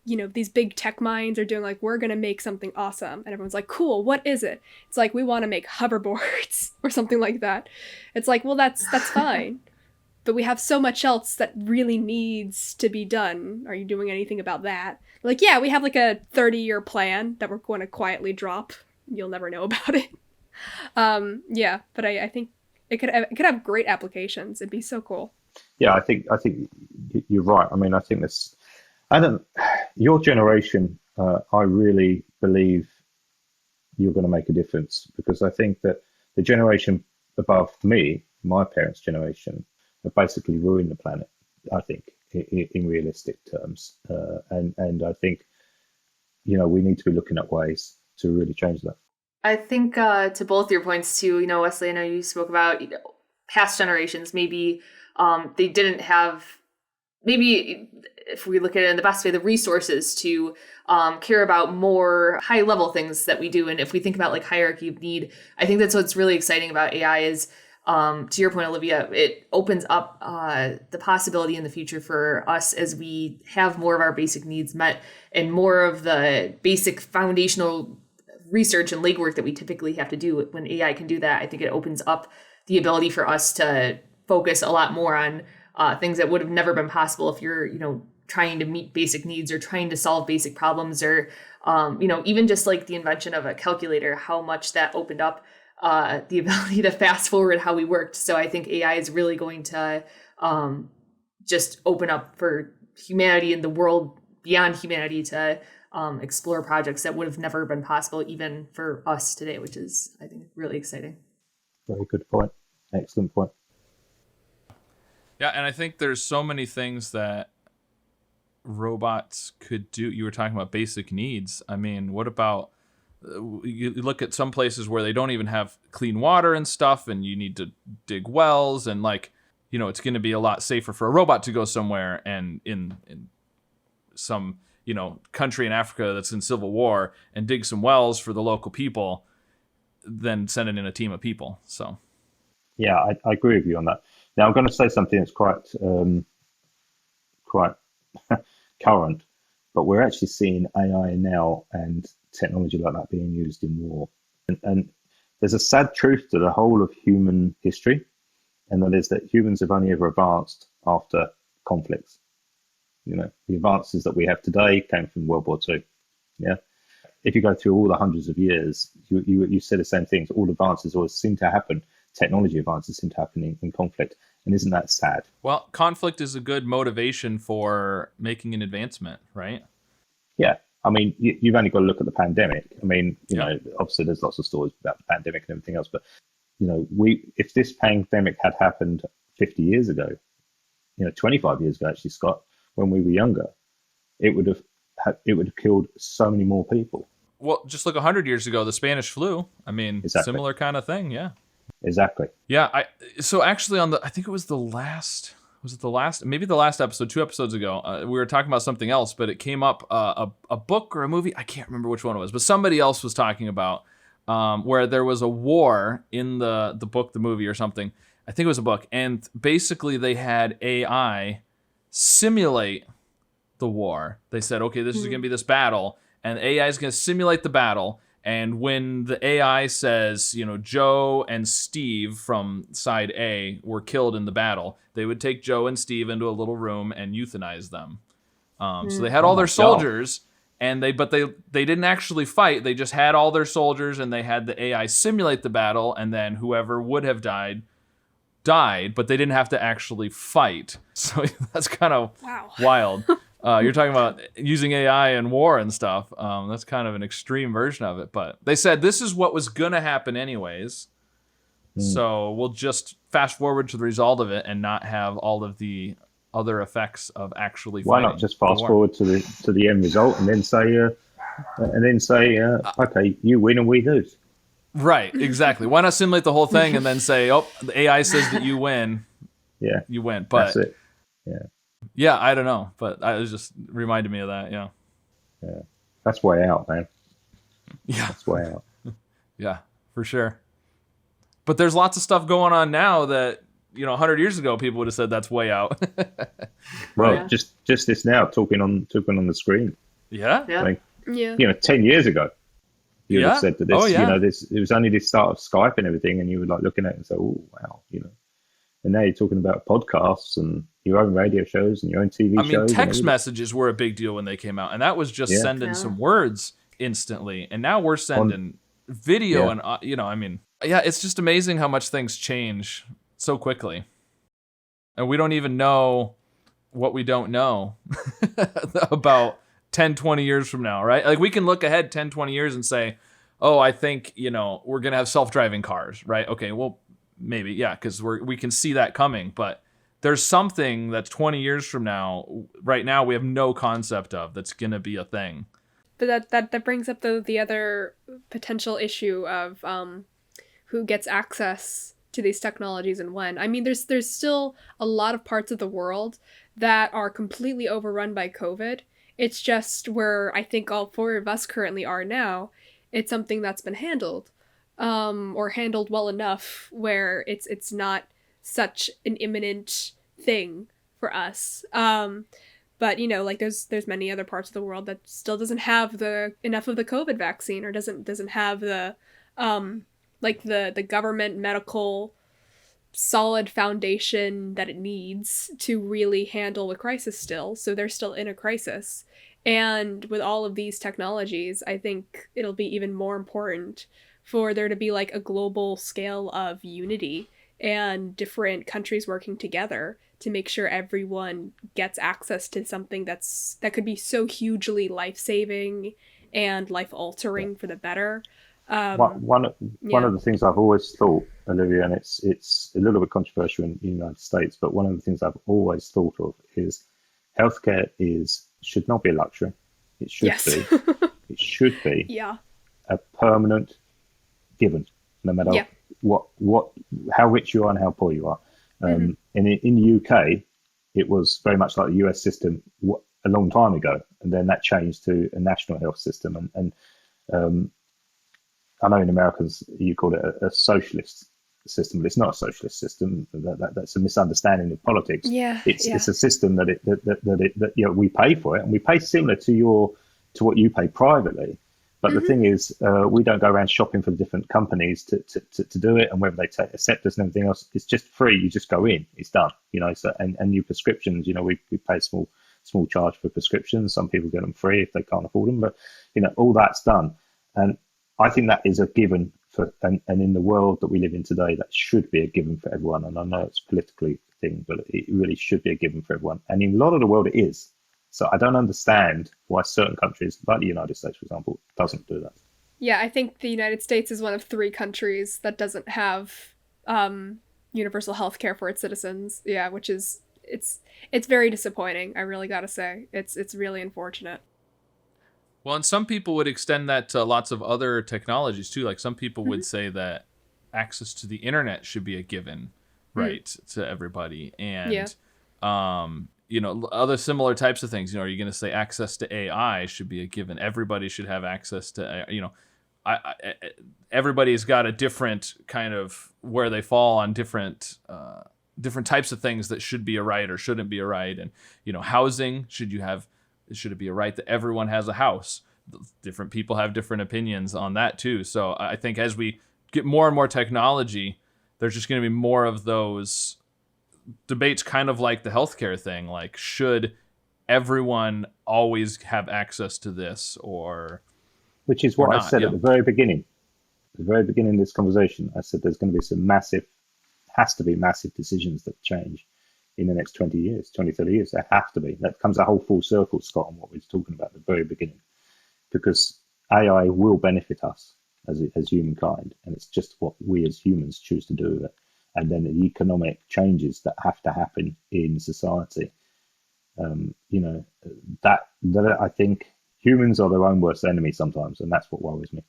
these big tech minds are doing like, we're going to make something awesome. And everyone's like, cool, what is it? It's like, we want to make hoverboards or something like that. It's like, well, that's fine. But we have so much else that really needs to be done. Are you doing anything about that? Like, yeah, we have like a 30-year plan that we're going to quietly drop. You'll never know about it. But I think it could have great applications. It'd be so cool. Yeah, I think you're right. I mean, I think your generation, I really believe you're going to make a difference, because I think that the generation above me, my parents' generation, have basically ruined the planet, I think, in realistic terms. And I think, we need to be looking at ways to really change that. I think to both your points too, Wesley, I know you spoke about past generations, maybe they didn't have, maybe if we look at it in the best way, the resources to care about more high level things that we do. And if we think about like hierarchy of need, I think that's what's really exciting about AI is, to your point, Olivia, it opens up the possibility in the future for us as we have more of our basic needs met and more of the basic foundational research and legwork that we typically have to do. When AI can do that, I think it opens up the ability for us to focus a lot more on things that would have never been possible if you're, trying to meet basic needs or trying to solve basic problems, or, even just like the invention of a calculator, how much that opened up the ability to fast forward how we worked. So I think AI is really going to just open up for humanity and the world beyond humanity to explore projects that would have never been possible even for us today, which is, I think, really exciting. Very good point. Excellent point. Yeah, and I think there's so many things that robots could do. You were talking about basic needs. I mean, what about you look at some places where they don't even have clean water and stuff, and you need to dig wells, and it's going to be a lot safer for a robot to go somewhere and in some country in Africa that's in civil war and dig some wells for the local people than sending in a team of people. So yeah, I agree with you on that. Now I'm going to say something that's quite current, but we're actually seeing AI now and technology like that being used in war. And there's a sad truth to the whole of human history, and that is that humans have only ever advanced after conflicts. The advances that we have today came from World War II. Yeah. If you go through all the hundreds of years, you say the same things. All advances always seem to happen. Technology advances seem to happen in conflict. And isn't that sad? Well, conflict is a good motivation for making an advancement, right? Yeah. I mean, you've only got to look at the pandemic. I mean, obviously there's lots of stories about the pandemic and everything else, but, if this pandemic had happened 50 years ago, 25 years ago, actually, Scott, when we were younger, it would have killed so many more people. Well, just look 100 years ago, the Spanish flu. I mean, exactly. Similar kind of thing, yeah. Exactly. Yeah, so actually I think it was maybe the last episode, 2 episodes ago, we were talking about something else, but it came up a book or a movie, I can't remember which one it was, but somebody else was talking about where there was a war in the book, the movie or something. I think it was a book, and basically they had AI simulate the war. They said, okay, this is going to be this battle, and AI is going to simulate the battle. And when the AI says, Joe and Steve from side A were killed in the battle, they would take Joe and Steve into a little room and euthanize them. So they had all their soldiers, and they didn't actually fight. They just had all their soldiers, and they had the AI simulate the battle, and then whoever would have died, but they didn't have to actually fight. So that's kind of wild. You're talking about using AI in war and stuff. That's kind of an extreme version of it. But they said this is what was going to happen anyways. So we'll just fast forward to the result of it and not have all of the other effects of actually fighting. Why not just fast forward to the end result and then say, okay, you win and we lose. Right, exactly. Why not simulate the whole thing and then say, oh, the AI says that you win. Yeah, you win. But that's it. Yeah, I don't know, but it was just reminded me of that. Yeah. That's way out, man. Yeah, that's way out. Yeah, for sure. But there's lots of stuff going on now that 100 years ago people would have said that's way out. Well, just this now talking on the screen. Yeah. Like, 10 years ago, you would have said that this. This it was only the start of Skype and everything, and you were like looking at it and say, "Oh, wow," And now you're talking about podcasts and your own radio shows and your own TV shows. I mean, text messages were a big deal when they came out, and that was just sending some words instantly. And now we're sending video and, it's just amazing how much things change so quickly. And we don't even know what we don't know about 10, 20 years from now, right? Like we can look ahead 10, 20 years and say, oh, I think, we're going to have self-driving cars, right? Okay, well, maybe, yeah, because we can see that coming, but there's something that's 20 years from now, right now we have no concept of, that's going to be a thing. But that brings up the other potential issue of who gets access to these technologies and when. I mean, there's still a lot of parts of the world that are completely overrun by COVID. It's just where I think all 4 of us currently are now, it's something that's been handled. Or handled well enough where it's not such an imminent thing for us. But, you know, like there's many other parts of the world that still doesn't have enough of the COVID vaccine, or doesn't have the the government medical solid foundation that it needs to really handle the crisis still. So they're still in a crisis. And with all of these technologies, I think it'll be even more important for there to be like a global scale of unity and different countries working together to make sure everyone gets access to something that could be so hugely life-saving and life-altering for the better. One of the things I've always thought, Olivia, and it's a little bit controversial in the United States, but one of the things I've always thought of is healthcare should not be a luxury. It should be. It should be a permanent given, no matter how rich you are and how poor you are. And in the UK, it was very much like the US system a long time ago, and then that changed to a national health system. And I know in Americans you call it a socialist system, but it's not a socialist system. That's a misunderstanding of politics. It's a system that we pay for it, and we pay similar to what you pay privately. But the thing is, we don't go around shopping for the different companies to do it, and whether they accept us and everything else, it's just free. You just go in, it's done. You know, so and new prescriptions. You know, we pay a small charge for prescriptions. Some people get them free if they can't afford them, but you know, all that's done. And I think that is a given and in the world that we live in today, that should be a given for everyone. And I know it's politically a thing, but it really should be a given for everyone. And in a lot of the world, it is. So I don't understand why certain countries, like the United States, for example, doesn't do that. Yeah, I think the United States is one of 3 countries that doesn't have universal health care for its citizens. Yeah, which is it's very disappointing. I really gotta say, it's really unfortunate. Well, and some people would extend that to lots of other technologies too. Like some people would say that access to the internet should be a given, right, to everybody. And, you know, other similar types of things. You know, are you going to say access to AI should be a given? Everybody should have access to, you know, everybody's got a different kind of where they fall on different types of things that should be a right or shouldn't be a right. And, you know, housing, should it be a right that everyone has a house? Different people have different opinions on that too. So I think as we get more and more technology, there's just going to be more of those debates, kind of like the healthcare thing. Like, should everyone always have access to this, or which is what I said at the very beginning. At the very beginning of this conversation, I said there's going to be has to be massive decisions that change in the next 20 years, 20, 30 years. There have to be. That comes a whole full circle, Scott, on what we were talking about at the very beginning. Because AI will benefit us as humankind, and it's just what we as humans choose to do with it. And then the economic changes that have to happen in society. You know, that I think humans are their own worst enemy sometimes, and that's what worries me.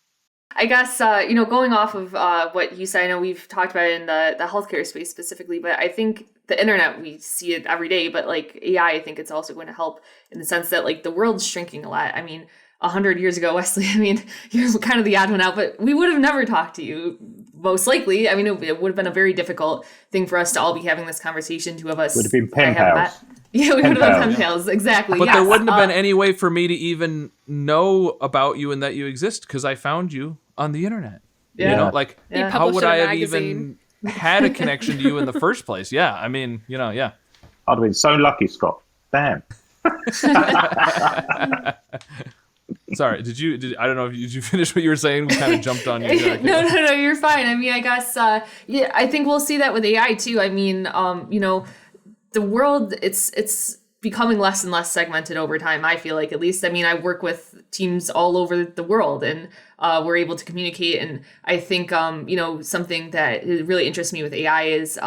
I guess, you know, going off of what you said, I know we've talked about it in the healthcare space specifically, but I think the internet, we see it every day, but like AI, I think it's also going to help in the sense that like the world's shrinking a lot. I mean, 100 years ago, Wesley, I mean, you're kind of the odd one out, but we would have never talked to you, most likely. I mean, it would have been a very difficult thing for us to all be having this conversation, 2 of us. Would have been pen pals. Yeah, we would have been pen pals, exactly. But there wouldn't have been any way for me to even know about you and that you exist, because I found you on the internet. Yeah. You know, like, how would I have even had a connection to you in the first place? Yeah, I mean, you know, yeah. I'd have been so lucky, Scott. Damn. Sorry, I don't know, did you finish what you were saying? We kind of jumped on you. No, you're fine. I mean, I guess, yeah, I think we'll see that with AI too. I mean, you know, the world, it's becoming less and less segmented over time, I feel like, at least. I mean, I work with teams all over the world, and we're able to communicate. And I think, you know, something that really interests me with AI is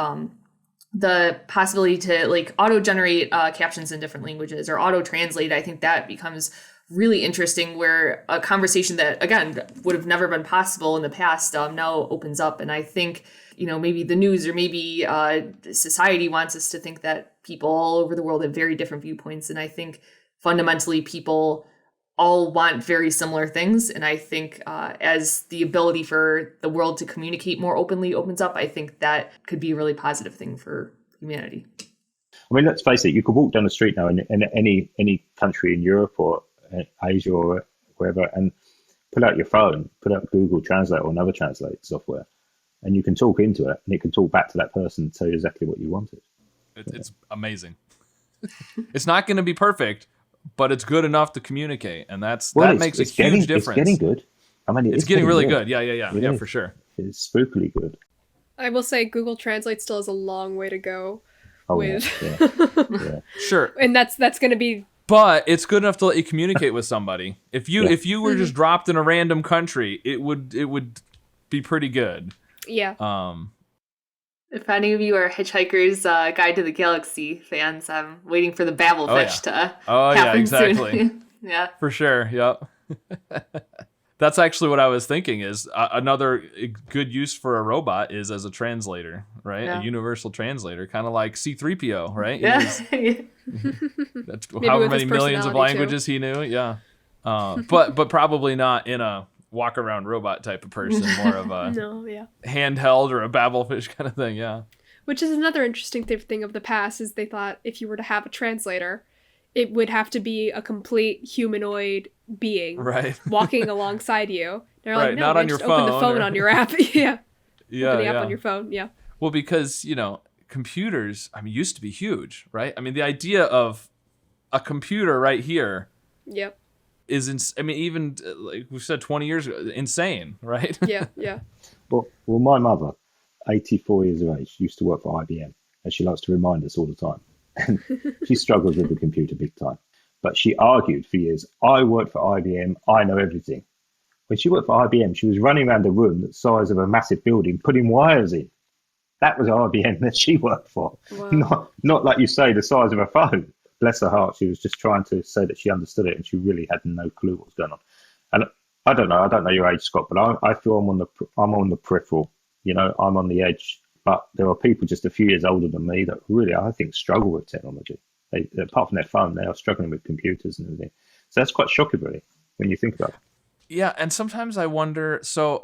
the possibility to like auto-generate captions in different languages or auto-translate. I think that becomes really interesting, where a conversation that, again, would have never been possible in the past now opens up. And I think, you know, maybe the news or maybe society wants us to think that people all over the world have very different viewpoints. And I think fundamentally people all want very similar things. And I think as the ability for the world to communicate more openly opens up, I think that could be a really positive thing for humanity. I mean, let's face it, you could walk down the street now in any country in Europe or Asia or wherever and pull out your phone, put out Google Translate or another translate software, and you can talk into it and it can talk back to that person and tell you exactly what you wanted. It's amazing. It's not going to be perfect, but it's good enough to communicate, and that makes a huge difference. It's getting good. I mean, it's getting really good. Yeah, for sure. It's spookily good. I will say Google Translate still has a long way to go. Yeah. Sure. And that's going to be. But it's good enough to let you communicate with somebody. If you were just dropped in a random country, it would be pretty good. Yeah. If any of you are Hitchhiker's Guide to the Galaxy fans, I'm waiting for the Babelfish to happen exactly. soon. Yeah. For sure, yep. That's actually what I was thinking is another good use for a robot is as a translator, right? Yeah. A universal translator, kind of like C-3PO, right? Yeah. That's however many millions of languages he knew, yeah. But probably not in a walk around robot type of person, more of a handheld or a Babelfish kind of thing, yeah. Which is another interesting thing of the past is they thought if you were to have a translator, it would have to be a complete humanoid being walking alongside you. They're like, no, not on your just phone. Open the phone on your app. Yeah. Open the app yeah. on your phone, yeah. Well, because, computers, used to be huge, right? The idea of a computer right here is, even like we said 20 years ago, insane, right? Yeah. Well, my mother, 84 years of age, used to work for IBM, and she likes to remind us all the time. And she struggles with the computer big time. But she argued for years, I work for IBM, I know everything. When she worked for IBM, she was running around a room the size of a massive building, putting wires in. That was IBM that she worked for. Wow. Not like you say, the size of a phone. Bless her heart, she was just trying to say that she understood it, and she really had no clue what was going on. And I don't know your age, Scott, but I feel I'm on the peripheral. I'm on the edge. But there are people just a few years older than me that really, I think, struggle with technology. They, apart from their phone, they are struggling with computers and everything. So that's quite shocking, really, when you think about it. Yeah, and sometimes I wonder. So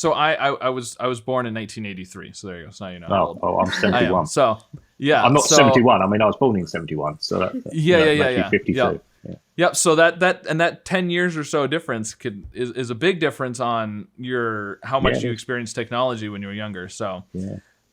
I was born in 1983. So there you go. So now you know. Oh, I'm 71. So yeah, I'm not 71. I was born in 71. So that, yeah. 52. Yep. Yeah. Yep. So that 10 years or so difference is a big difference on how much you experience technology when you were younger. So,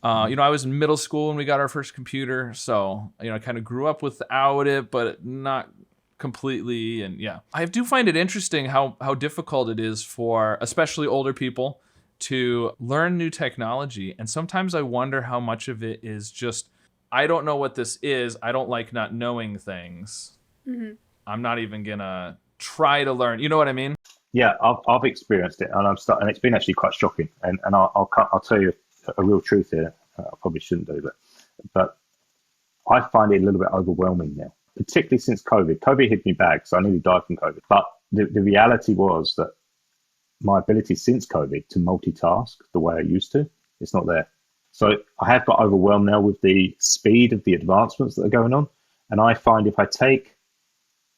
I was in middle school when we got our first computer. So, I kind of grew up without it, but not completely. And I do find it interesting how difficult it is for especially older people to learn new technology. And sometimes I wonder how much of it is just, I don't know what this is. I don't like not knowing things. Mm-hmm. I'm not even gonna try to learn. You know what I mean? Yeah, I've experienced it, and and it's been actually quite shocking. And I'll tell you a real truth here. I probably shouldn't do, but I find it a little bit overwhelming now, particularly since COVID. COVID hit me bad, so I nearly died from COVID. But the reality was that my ability since COVID to multitask the way I used to, it's not there. So I have got overwhelmed now with the speed of the advancements that are going on, and I find if I take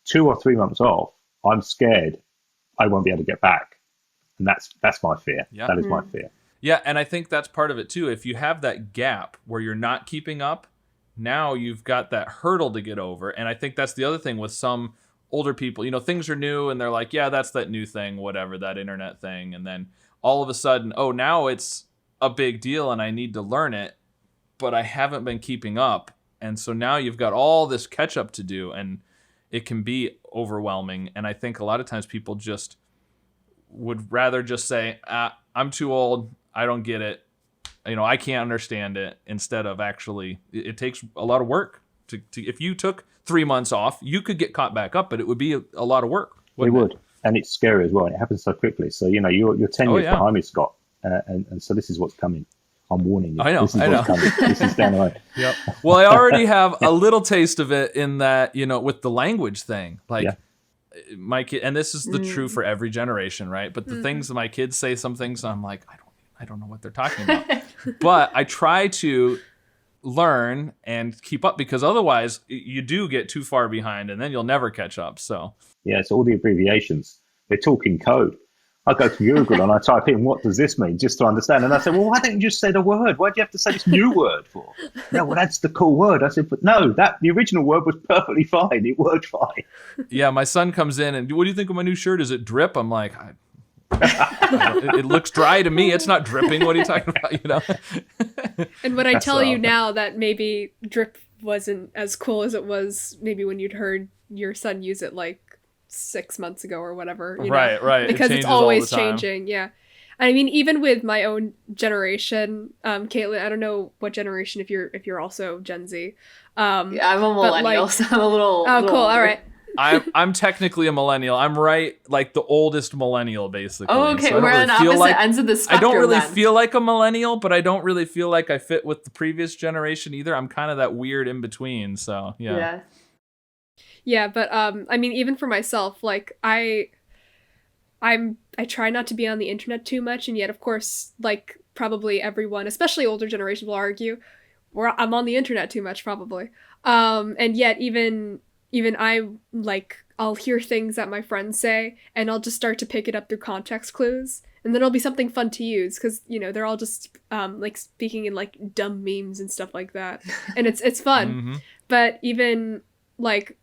2 or 3 months off, I'm scared I won't be able to get back. And that's my fear. Yeah. That is my fear. Yeah, and I think that's part of it too. If you have that gap where you're not keeping up, now you've got that hurdle to get over. And I think that's the other thing with some older people. Things are new and they're like, yeah, that's that new thing, whatever, that internet thing. And then all of a sudden, now it's a big deal and I need to learn it, but I haven't been keeping up. And so now you've got all this catch up to do, and it can be overwhelming. And I think a lot of times people just would rather just say, I'm too old, I don't get it, I can't understand it, instead of actually, it takes a lot of work. To if you took 3 months off, you could get caught back up, but it would be a lot of work. It would. And it's scary as well. It happens so quickly. So, you're 10 years behind me, Scott. And so this is what's coming. I'm warning you. I know. This is what's coming. This is down the road. Yep. Well, I already have a little taste of it in that, with the language thing. Like, my kid, and this is the true for every generation, right? But the things that my kids say, some things I'm like, I don't know what they're talking about. But I try to learn and keep up, because otherwise you do get too far behind and then you'll never catch up. So it's all the abbreviations. They're talking code. I go to Google and I type in, what does this mean, just to understand. And I said, well, why don't you just say the word? Why do you have to say this new word for? No, well, that's the cool word. I said, but no, the original word was perfectly fine. It worked fine. Yeah, my son comes in and, what do you think of my new shirt? Is it drip? I'm like, it looks dry to me. It's not dripping. What are you talking about? You know? And when I tell you now that maybe drip wasn't as cool as it was maybe when you'd heard your son use it like 6 months ago or whatever, you know? Right. Because it it's always all the time. changing. Yeah. I mean, even with my own generation, Kaitlyn, I don't know what generation, if you're also Gen Z. Yeah, I'm a millennial, so I'm a little. Oh, cool. Older. All right. I'm technically a millennial. I'm right, like the oldest millennial, basically. Oh, okay. So We're on opposite ends of the spectrum. I don't really then. feel like a millennial, but I don't really feel like I fit with the previous generation either. I'm kind of that weird in between. So yeah. Yeah, but I mean, even for myself, like I try not to be on the internet too much, and yet, of course, like probably everyone, especially older generation, will argue, I'm on the internet too much, probably. And yet, even I, like, I'll hear things that my friends say, and I'll just start to pick it up through context clues, and then it'll be something fun to use, because, you know, they're all just like speaking in like dumb memes and stuff like that, and it's fun. Mm-hmm. But even like,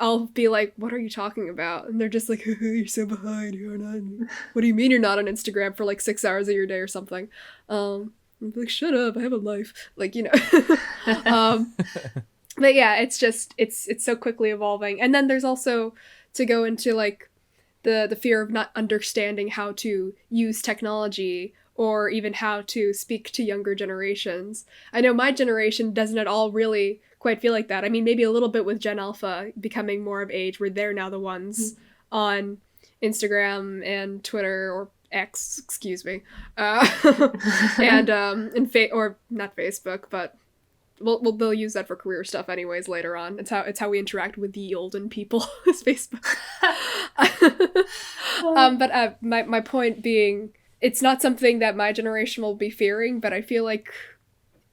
I'll be like, what are you talking about? And they're just like, you're so behind. You're not. What do you mean you're not on Instagram for like 6 hours of your day or something? I'm like, shut up. I have a life. Like, you know. But yeah, it's just, it's so quickly evolving. And then there's also to go into like the fear of not understanding how to use technology or even how to speak to younger generations. I know my generation doesn't at all really quite feel like that. I mean, maybe a little bit with Gen Alpha becoming more of age, where they're now the ones on Instagram and Twitter, or X, excuse me, and or not Facebook, but they'll use that for career stuff anyways later on. It's how we interact with the olden people is Facebook. But my point being, it's not something that my generation will be fearing, but I feel like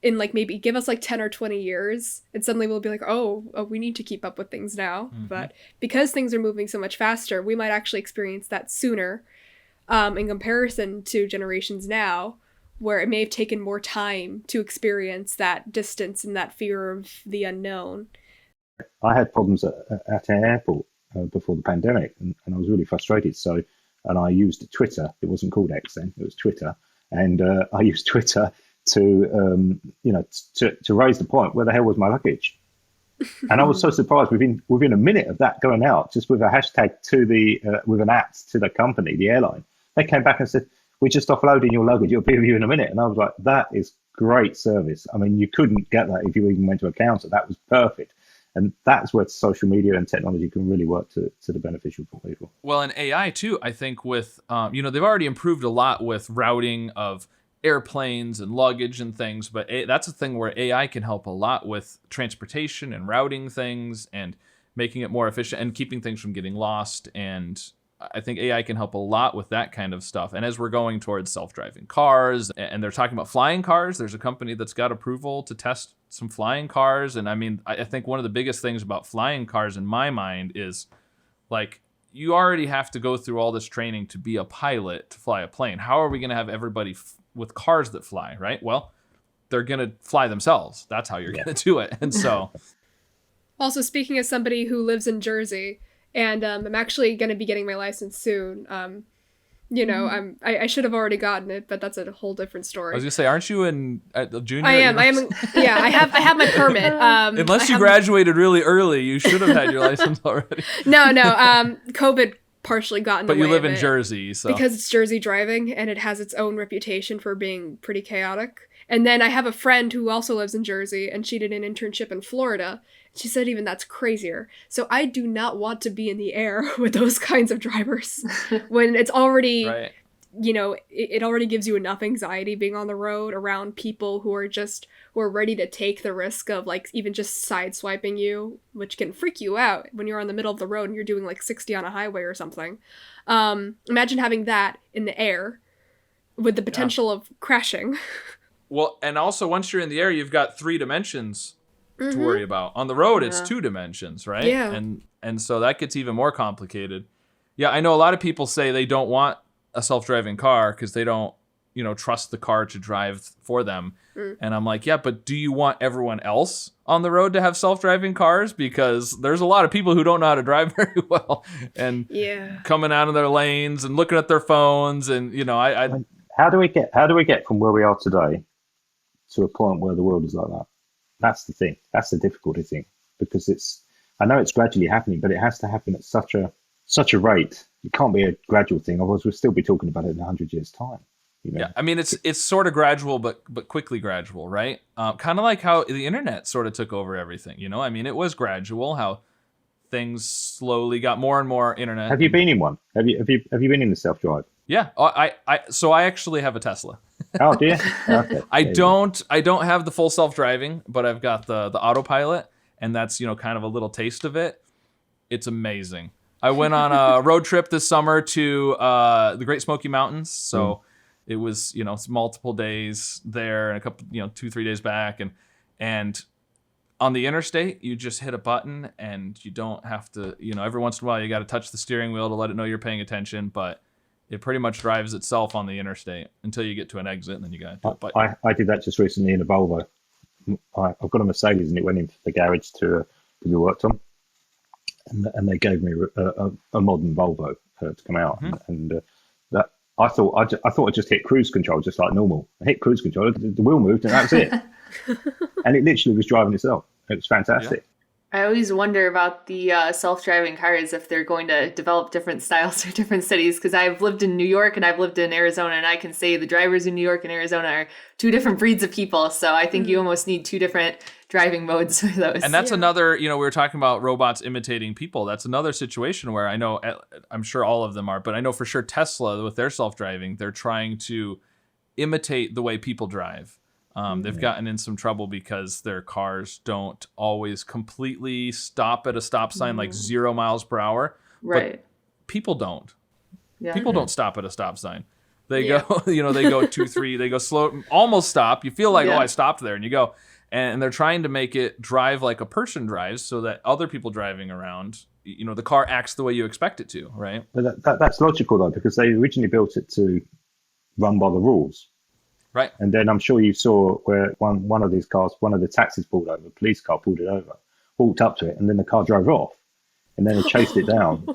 in like maybe give us like 10 or 20 years, and suddenly we'll be like, oh, we need to keep up with things now. Mm-hmm. But because things are moving so much faster, we might actually experience that sooner in comparison to generations now, where it may have taken more time to experience that distance and that fear of the unknown. I had problems at an airport before the pandemic, and I was really frustrated. And I used Twitter. It wasn't called X then; it was Twitter. And I used Twitter to raise the point, where the hell was my luggage? And I was so surprised within a minute of that going out, just with a hashtag to with an @ to the company, the airline, they came back and said, we're just offloading your luggage, it'll be with you in a minute. And I was like, that is great service. I mean, you couldn't get that if you even went to a counter. That was perfect. And that's where social media and technology can really work to the beneficial for people. Well, and AI too, I think with, they've already improved a lot with routing of airplanes and luggage and things, but that's a thing where AI can help a lot with transportation and routing things and making it more efficient and keeping things from getting lost. And I think AI can help a lot with that kind of stuff. And as we're going towards self-driving cars, and they're talking about flying cars, there's a company that's got approval to test some flying cars. And I mean, I think one of the biggest things about flying cars in my mind is, like, you already have to go through all this training to be a pilot to fly a plane. How are we going to have everybody with cars that fly, right? Well, they're going to fly themselves. That's how you're going to do it. And so... Also, speaking as somebody who lives in Jersey, and I'm actually going to be getting my license soon. I should have already gotten it, but that's a whole different story. I was going to say, aren't you in the junior? I am. Yeah, I have my permit. Unless you graduated really early, you should have had your license already. No. COVID partially got in the way. But you live of in it Jersey, so. Because it's Jersey driving, and it has its own reputation for being pretty chaotic. And then I have a friend who also lives in Jersey, and she did an internship in Florida. She said even that's crazier. So I do not want to be in the air with those kinds of drivers when it's already, right. It already gives you enough anxiety being on the road around people who are ready to take the risk of, like, even just sideswiping you, which can freak you out when you're on the middle of the road and you're doing like 60 on a highway or something. Imagine having that in the air with the potential of crashing. Well, and also once you're in the air, you've got 3 dimensions to worry about. On the road, it's 2 dimensions, right? Yeah. And so that gets even more complicated. Yeah, I know a lot of people say they don't want a self-driving car because they don't, trust the car to drive for them. And I'm like, yeah, but do you want everyone else on the road to have self-driving cars? Because there's a lot of people who don't know how to drive very well and coming out of their lanes and looking at their phones. And, how do we get from where we are today to a point where the world is like that? That's the thing. That's the difficulty thing, because I know it's gradually happening, but it has to happen at such a rate. It can't be a gradual thing. Otherwise we'll still be talking about it in 100 years time. Yeah, I mean, it's sort of gradual, but quickly gradual, right? Kind of like how the internet sort of took over everything, I mean, it was gradual how things slowly got more and more internet. Have you been in one? Have you been in the self-drive? Yeah, so I actually have a Tesla. Oh, do you? Okay. I don't have the full self-driving, but I've got the autopilot, and that's kind of a little taste of it. It's amazing. I went on a road trip this summer to the Great Smoky Mountains, so. It was, it's multiple days there and a couple, 2-3 days back. And on the interstate, you just hit a button and you don't have to, every once in a while you got to touch the steering wheel to let it know you're paying attention. But it pretty much drives itself on the interstate until you get to an exit and then you got to do it. But I did that just recently in a Volvo. I've got a Mercedes and it went into the garage to be worked on. And they gave me a modern Volvo to come out. And that. I thought I just hit cruise control just like normal. I hit cruise control, the wheel moved, and that's it. And it literally was driving itself. It was fantastic. I always wonder about the self-driving cars, if they're going to develop different styles for different cities, because I've lived in New York and I've lived in Arizona, and I can say the drivers in New York and Arizona are two different breeds of people. So I think you almost need two different driving modes for those. And that's another, we were talking about robots imitating people. That's another situation where I'm sure all of them are, but I know for sure Tesla with their self-driving, they're trying to imitate the way people drive. They've gotten in some trouble because their cars don't always completely stop at a stop sign, like 0 miles per hour. Right. But people don't. Yeah. People don't stop at a stop sign. They go, they go 2, 3, they go slow, almost stop. You feel like, I stopped there, and you go. And they're trying to make it drive like a person drives so that other people driving around, the car acts the way you expect it to, right? But that's logical, though, because they originally built it to run by the rules. Right. And then I'm sure you saw where one of these cars, one of the taxis pulled over, a police car pulled it over, walked up to it, and then the car drove off. And then they chased it down.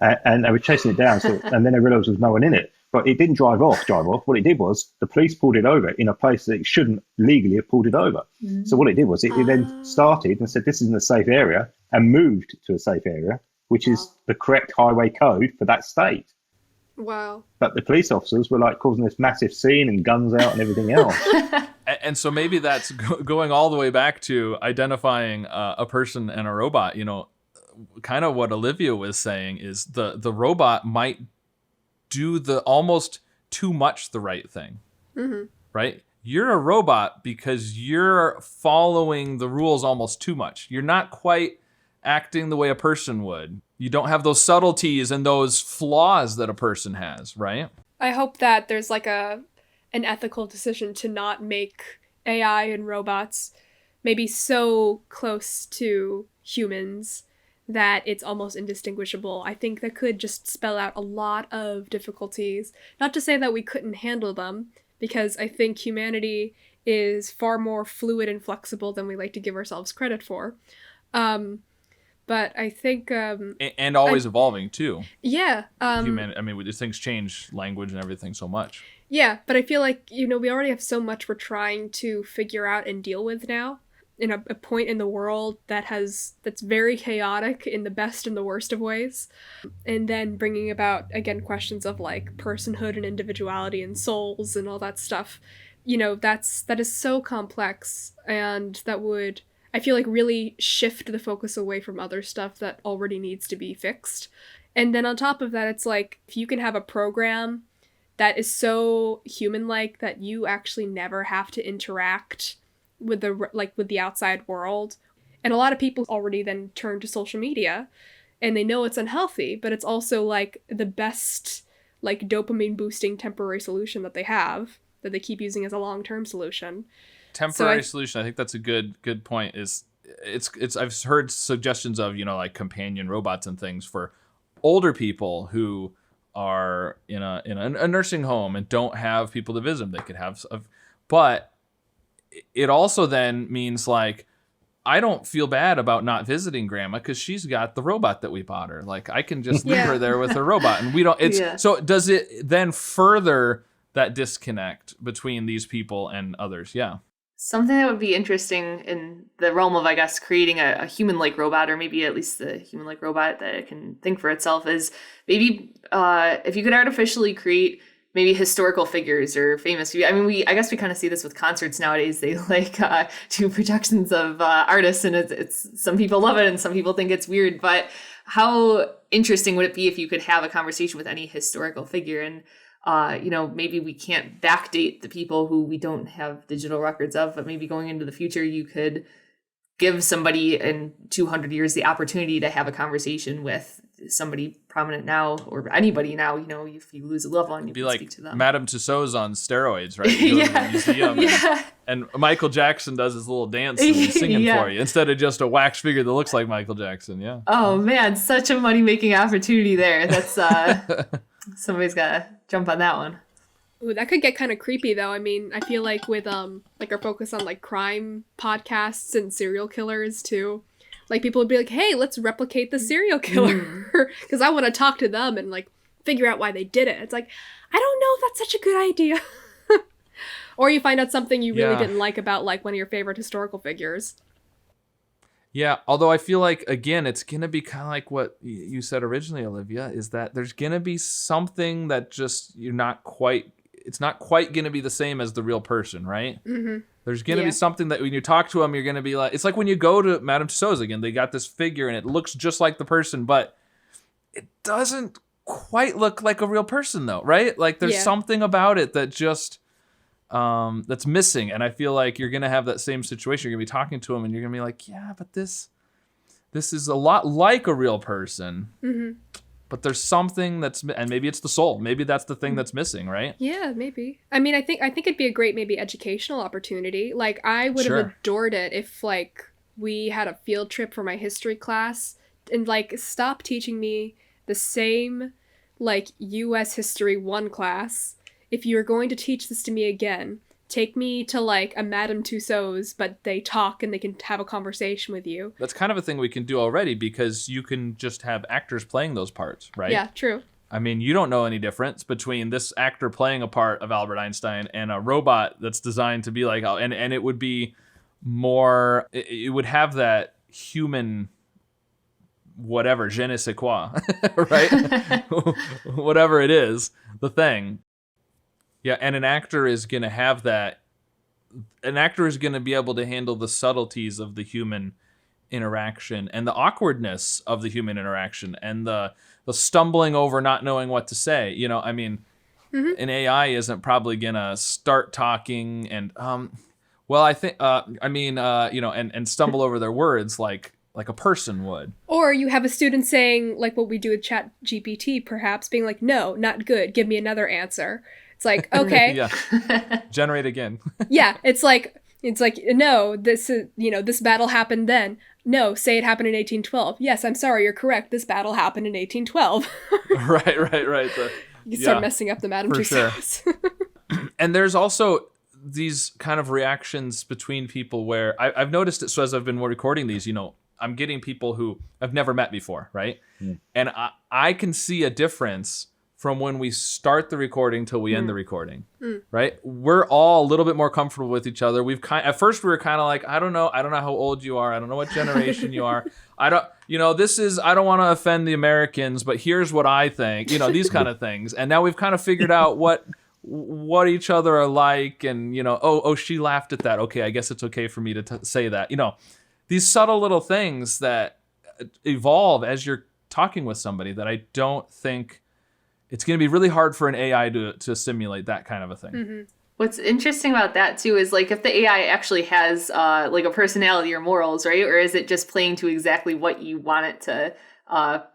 And they were chasing it down, and then they realised there was no one in it. But it didn't drive off. What it did was the police pulled it over in a place that it shouldn't legally have pulled it over. So what it did was it then started and said, this isn't a safe area, and moved to a safe area, which is the correct highway code for that state. Wow. But the police officers were like causing this massive scene and guns out and everything else. And so maybe that's going all the way back to identifying a person and a robot. Kind of what Olivia was saying is the robot might do the almost too much the right thing, right? You're a robot because you're following the rules almost too much. You're not quite acting the way a person would. You don't have those subtleties and those flaws that a person has, right? I hope that there's like an ethical decision to not make AI and robots maybe so close to humans that it's almost indistinguishable. I think that could just spell out a lot of difficulties. Not to say that we couldn't handle them, because I think humanity is far more fluid and flexible than we like to give ourselves credit for. But I think... and always evolving, too. Yeah. These things change language and everything so much. Yeah, but I feel like, we already have so much we're trying to figure out and deal with now. In a point in the world that's very chaotic in the best and the worst of ways, and then bringing about again questions of like personhood and individuality and souls and all that stuff. That is so complex, and that would, I feel like, really shift the focus away from other stuff that already needs to be fixed. And then on top of that, it's like if you can have a program that is so human-like that you actually never have to interact with the outside world. And a lot of people already then turn to social media, and they know it's unhealthy, but it's also like the best like dopamine boosting temporary solution that they have, that they keep using as a long-term solution. Temporary solution. I think that's a good point. I've heard suggestions of, like companion robots and things for older people who are in a nursing home and don't have people to visit them. They could have, but it also then means like, I don't feel bad about not visiting grandma because she's got the robot that we bought her. Like I can just leave her there with her robot, and we don't. So does it then further that disconnect between these people and others? Yeah. Something that would be interesting in the realm of, I guess, creating a human-like robot, or maybe at least the human-like robot that can think for itself, is maybe if you could artificially create maybe historical figures or famous. I mean, I guess we kind of see this with concerts nowadays. They like do projections of artists, and it's some people love it and some people think it's weird. But how interesting would it be if you could have a conversation with any historical figure? And maybe we can't backdate the people who we don't have digital records of, but maybe going into the future, you could give somebody in 200 years the opportunity to have a conversation with somebody prominent now, or anybody now. If you lose a loved one, you can like speak to them. Madame Tussauds on steroids, right? You go to the museum and Michael Jackson does his little dance and he's singing for you instead of just a wax figure that looks like Michael Jackson. Yeah. Oh man, such a money-making opportunity there. That's somebody's gotta jump on that one. Ooh, that could get kind of creepy though. I mean, I feel like with like our focus on like crime podcasts and serial killers too, like people would be like, hey, let's replicate the serial killer because I want to talk to them and like figure out why they did it. It's like, I don't know if that's such a good idea. Or you find out something you really didn't like about like one of your favorite historical figures. Yeah, although I feel like, again, it's going to be kind of like what you said originally, Olivia, is that there's going to be something that just it's not quite going to be the same as the real person, right? Mm-hmm. There's going to be something that when you talk to them, you're going to be like, it's like when you go to Madame Tussauds again, they got this figure and it looks just like the person, but it doesn't quite look like a real person though, right? Like there's something about it that just, that's missing. And I feel like you're going to have that same situation. You're going to be talking to them and you're going to be like, yeah, but this is a lot like a real person. Mm-hmm. But there's something and maybe it's the soul. Maybe that's the thing that's missing, right? Yeah, maybe. I mean, I think it'd be a great maybe educational opportunity. Like I would have adored it if like we had a field trip for my history class and like stop teaching me the same like US History 1 class. If you are going to teach this to me again, take me to like a Madame Tussauds, but they talk and they can have a conversation with you. That's kind of a thing we can do already because you can just have actors playing those parts, right? Yeah, true. I mean, you don't know any difference between this actor playing a part of Albert Einstein and a robot that's designed to be like, and it would be more, it would have that human whatever, je ne sais quoi, right? Whatever it is, the thing. Yeah, and an actor is going to have that. An actor is going to be able to handle the subtleties of the human interaction and the awkwardness of the human interaction and the stumbling over not knowing what to say. I mean, an AI isn't probably going to start talking and, I think, and stumble over their words like a person would. Or you have a student saying, like what we do with Chat GPT, perhaps, being like, no, not good, give me another answer. It's like, okay. Yeah. Generate again. Yeah. It's like, no, this is, this battle happened then. No, say it happened in 1812. Yes, I'm sorry, you're correct. This battle happened in 1812. Right. You start messing up the Madame Tussauds. Sure. And there's also these kind of reactions between people where I've noticed it. So as I've been recording these, I'm getting people who I've never met before, right? Mm. And I can see a difference from when we start the recording till we end the recording, right? We're all a little bit more comfortable with each other. At first we were kind of like, I don't know how old you are. I don't know what generation you are. I don't want to offend the Americans, but here's what I think, these kind of things. And now we've kind of figured out what each other are like. And, she laughed at that. Okay, I guess it's okay for me to say that. These subtle little things that evolve as you're talking with somebody that I don't think it's going to be really hard for an AI to simulate that kind of a thing. Mm-hmm. What's interesting about that too is like if the AI actually has like a personality or morals, right? Or is it just playing to exactly what you want it to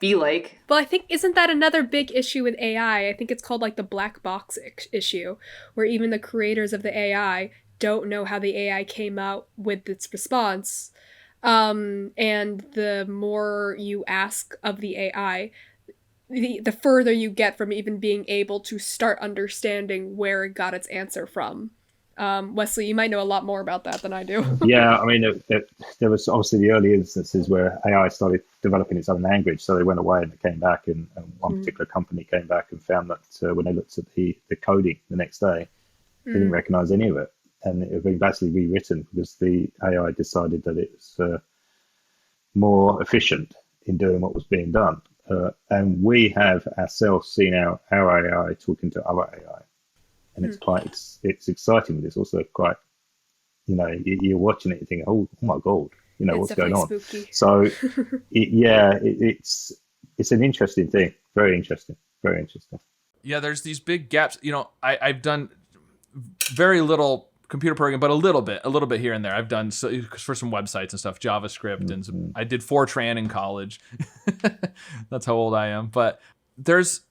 be like? Well, I think, isn't that another big issue with AI? I think it's called like the black box issue, where even the creators of the AI don't know how the AI came out with its response. And the more you ask of the AI, the further you get from even being able to start understanding where it got its answer from. Wesley, you might know a lot more about that than I do. Yeah, I mean, there was obviously the early instances where AI started developing its own language. So they went away and they came back, and one particular company came back and found that when they looked at the coding the next day, they didn't recognize any of it. And it had been basically rewritten because the AI decided that it was more efficient in doing what was being done. And we have ourselves seen our AI talking to other AI. And it's exciting, but it's also quite, you're watching it and thinking, oh my God, what's going on? Spooky. So, it's an interesting thing. Very interesting. Very interesting. Yeah, there's these big gaps. I've done very little computer programming, but a little bit here and there. I've done for some websites and stuff, JavaScript, and I did Fortran in college. That's how old I am. But there's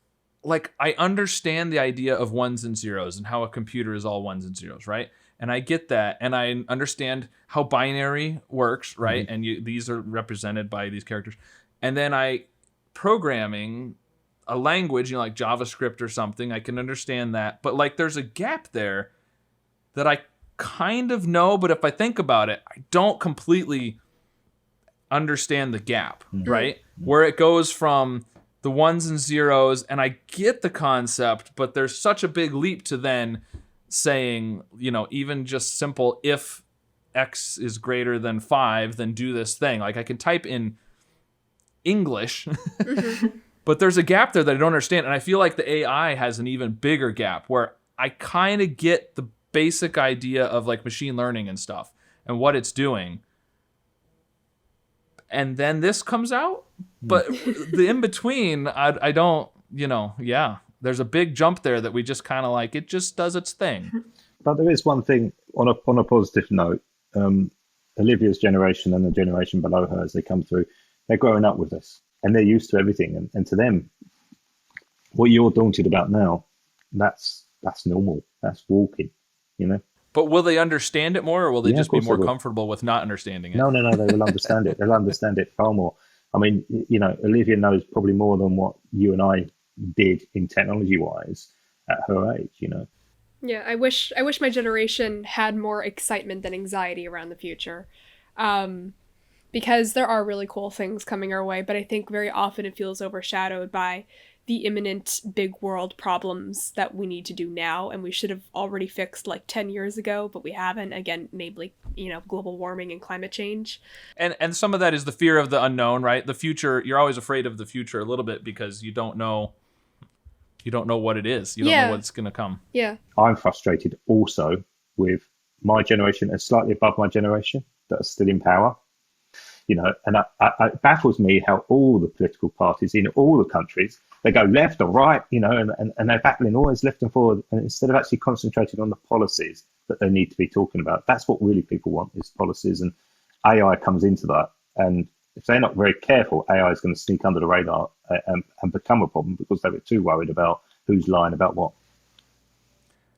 I understand the idea of ones and zeros and how a computer is all ones and zeros, right? And I get that, and I understand how binary works, right? And these are represented by these characters. And then programming a language, like JavaScript or something, I can understand that. But there's a gap there that I kind of know, but if I think about it, I don't completely understand the gap, right? Where it goes from the ones and zeros, and I get the concept, but there's such a big leap to then saying, even just simple, if X is greater than 5, then do this thing. I can type in English, but there's a gap there that I don't understand. And I feel like the AI has an even bigger gap where I kind of get the basic idea of machine learning and stuff and what it's doing. And then this comes out, but the in between, I don't, there's a big jump there that we just kind of it just does its thing. But there is one thing on a positive note. Olivia's generation and the generation below her, as they come through, they're growing up with this and they're used to everything. And to them, what you're daunted about now, that's normal. That's walking, But will they understand it more, or will they just be more comfortable with not understanding it? No, they will understand it. They'll understand it far more. I mean, Olivia knows probably more than what you and I did in technology-wise at her age, Yeah, I wish my generation had more excitement than anxiety around the future. Because there are really cool things coming our way, but I think very often it feels overshadowed by the imminent big world problems that we need to do now, and we should have already fixed 10 years ago, but we haven't. Again, namely, global warming and climate change. And some of that is the fear of the unknown, right? The future, you're always afraid of the future a little bit because you don't know what it is. You don't know what's going to come. Yeah. I'm frustrated also with my generation and slightly above my generation that are still in power. And it baffles me how all the political parties in all the countries, they go left or right, and they're battling always left and forward. And instead of actually concentrating on the policies that they need to be talking about, that's what really people want, is policies. And AI comes into that. And if they're not very careful, AI is going to sneak under the radar and become a problem because they were too worried about who's lying about what.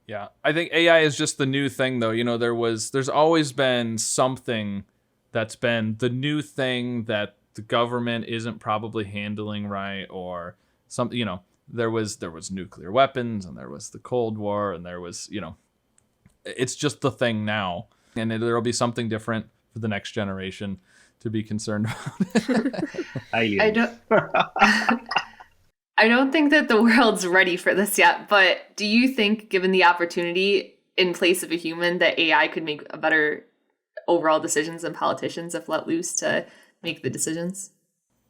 Yeah, I think AI is just the new thing, though. There's always been something that's been the new thing that the government isn't probably handling right, or something. There was nuclear weapons, and there was the Cold War, and there was it's just the thing now, and there'll be something different for the next generation to be concerned about. I don't think that the world's ready for this yet, but do you think, given the opportunity in place of a human, that AI could make a better overall decisions than politicians if let loose to make the decisions?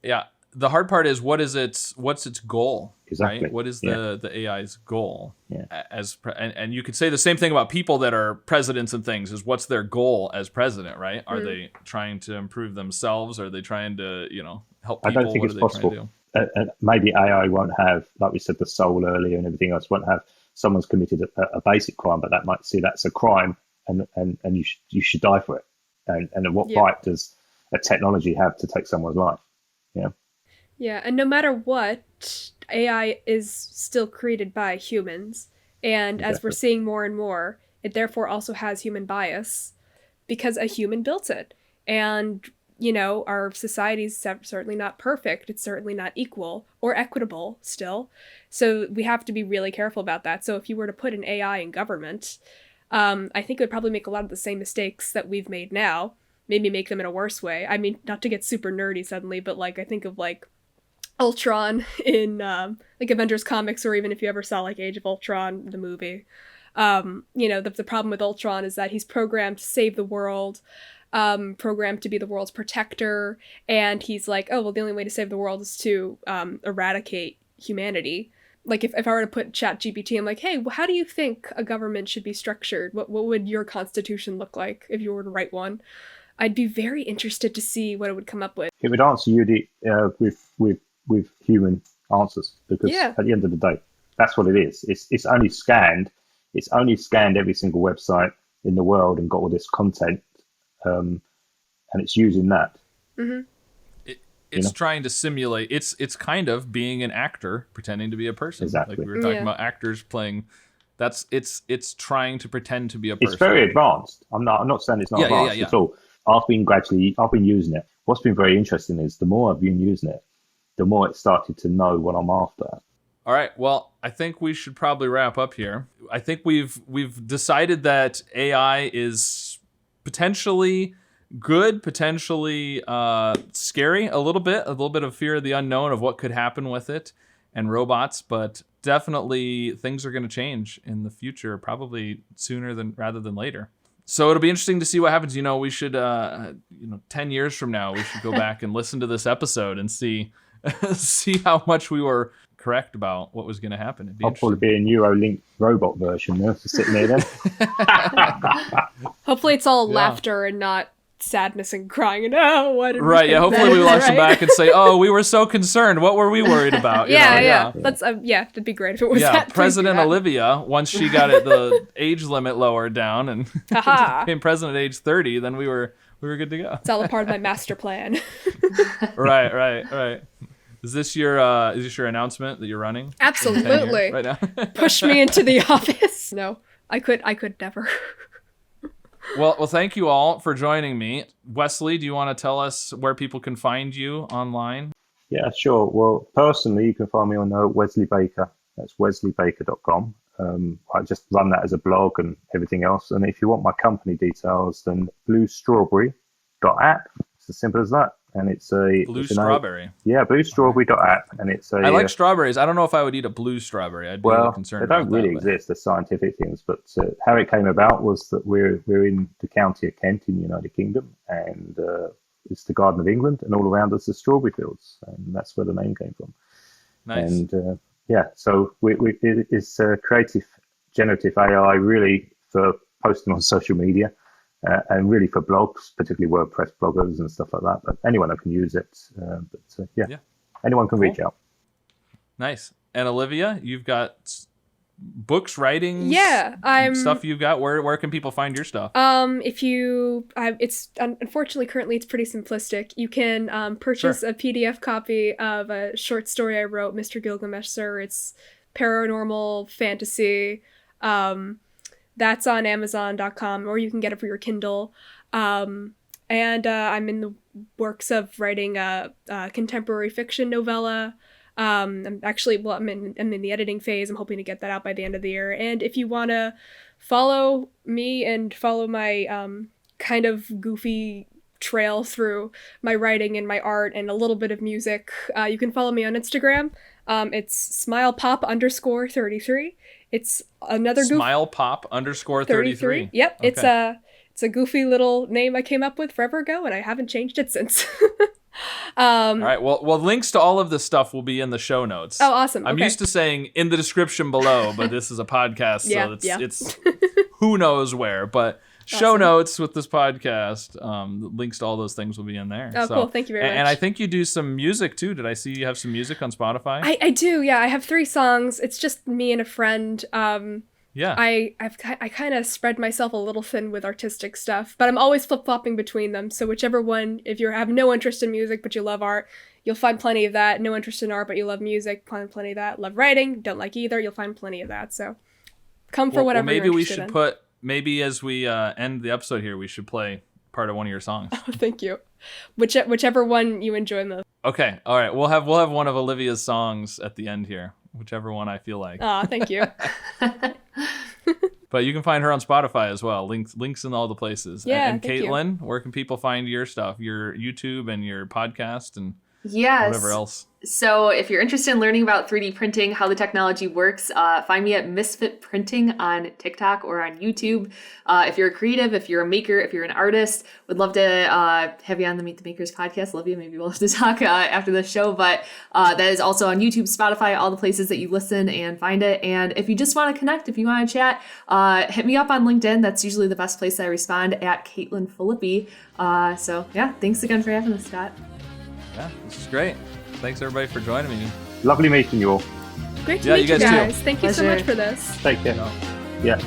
Yeah. The hard part is what's its goal, exactly. Right? What is the AI's goal? Yeah. And you could say the same thing about people that are presidents and things, is what's their goal as president, right? Are they trying to improve themselves? Are they trying to, help people? I don't think it's possible. Maybe AI won't have, like we said, the soul earlier and everything else, won't have someone's committed a basic crime, but that might see that's a crime and you should die for it. And what right does a technology have to take someone's life? Yeah. Yeah, and no matter what, AI is still created by humans. And as we're seeing more and more, it therefore also has human bias because a human built it. And our society's certainly not perfect. It's certainly not equal or equitable still. So we have to be really careful about that. So if you were to put an AI in government, I think it would probably make a lot of the same mistakes that we've made now, maybe make them in a worse way. I mean, not to get super nerdy suddenly, but like I think of like Ultron in like Avengers comics, or even if you ever saw like Age of Ultron, the movie. The problem with Ultron is that he's programmed to save the world, programmed to be the world's protector, and he's like, oh, well, the only way to save the world is to eradicate humanity. Like, if I were to put ChatGPT, I'm like, hey, well, how do you think a government should be structured? What would your constitution look like if you were to write one? I'd be very interested to see what it would come up with. It would answer you with human answers, because at the end of the day, that's what it is. It's only scanned. It's only scanned every single website in the world and got all this content, and it's using that. Mm-hmm. It's trying to simulate. It's kind of being an actor pretending to be a person. Exactly. Like we were talking about actors playing. It's trying to pretend to be a person. It's very advanced. I'm not saying it's not advanced at all. I've been using it. What's been very interesting is the more I've been using it, the more it started to know what I'm after. All right. Well, I think we should probably wrap up here. I think we've decided that AI is potentially good, potentially scary, a little bit of fear of the unknown of what could happen with it and robots, but definitely things are going to change in the future, probably sooner rather than later. So it'll be interesting to see what happens. We should 10 years from now, we should go back and listen to this episode and see how much we were correct about what was going to happen. I'll probably be a Neuralink robot version there for sitting there then. Hopefully it's all laughter and not sadness and crying and hopefully we watch them back and say, oh, we were so concerned, what were we worried about? That's that'd be great if it was that. President Olivia, once she got the age limit lowered down and became president at age 30, then we were good to go. It's all a part of my master plan. right. Is this your announcement that you're running? Absolutely. Right now? Push me into the office. No, I could never. Well, thank you all for joining me. Wesley, do you want to tell us where people can find you online? Yeah, sure. Well, personally, you can find me on Wesley Baker. That's wesleybaker.com. I just run that as a blog and everything else. And if you want my company details, then bluestrawberry.app. It's as simple as that. And it's a Blue Strawberry. Bluestrawberry.app, and it's a. I like strawberries. I don't know if I would eat a blue strawberry. I'd be a little concerned. They don't really exist as scientific things, but how it came about was that we're in the county of Kent in the United Kingdom, and it's the Garden of England, and all around us are strawberry fields, and that's where the name came from. Nice. And so it's creative generative AI really for posting on social media. And really for blogs, particularly WordPress bloggers and stuff like that. But anyone can use it. Anyone can reach out. Nice. And Olivia, you've got books, writings, stuff you've got. Where can people find your stuff? It's unfortunately currently it's pretty simplistic. You can purchase a PDF copy of a short story I wrote, Mr. Gilgamesh Sir. It's paranormal fantasy. That's on Amazon.com, or you can get it for your Kindle. And I'm in the works of writing a contemporary fiction novella. I'm in the editing phase. I'm hoping to get that out by the end of the year. And if you want to follow me and follow my kind of goofy trail through my writing and my art and a little bit of music, you can follow me on Instagram. It's smilepop_33. It's another smilepop_33. Yep. Okay. It's a goofy little name I came up with forever ago, and I haven't changed it since. All right. Well, links to all of this stuff will be in the show notes. Oh, awesome. I'm used to saying in the description below, but this is a podcast, so it's who knows where. But show notes with this podcast, links to all those things will be in there. Oh, cool. Thank you very much. And I think you do some music too. Did I see you have some music on Spotify? I do. Yeah, I have 3 songs. It's just me and a friend. I kind of spread myself a little thin with artistic stuff, but I'm always flip-flopping between them. So whichever one, if you have no interest in music but you love art, you'll find plenty of that. No interest in art but you love music, find plenty of that. Love writing, don't like either, you'll find plenty of that. So come for whatever you're interested in. Maybe as we end the episode here, we should play part of one of your songs. Oh, thank you. whichever one you enjoy most. Okay, all right. We'll have one of Olivia's songs at the end here, whichever one I feel like. Ah, thank you. But you can find her on Spotify as well. Links in all the places. Yeah, and thank Kaitlyn, where can people find your stuff, your YouTube and your podcast and Yes. whatever else? So if you're interested in learning about 3D printing, how the technology works, find me at Misfit Printing on TikTok or on YouTube. If you're a creative, if you're a maker, if you're an artist, would love to have you on the Meet the Makers podcast. Olivia, maybe we'll have to talk after the show. But that is also on YouTube, Spotify, all the places that you listen and find it. And if you just want to connect, if you want to chat, hit me up on LinkedIn. That's usually the best place I respond, at Kaitlyn Filippi. So yeah, thanks again for having us, Scott. Yeah, this is great. Thanks everybody for joining me. Lovely meeting you all. Great to meet you you guys guys. too. Thank you so Pleasure. much for this. Take care. No. Yeah.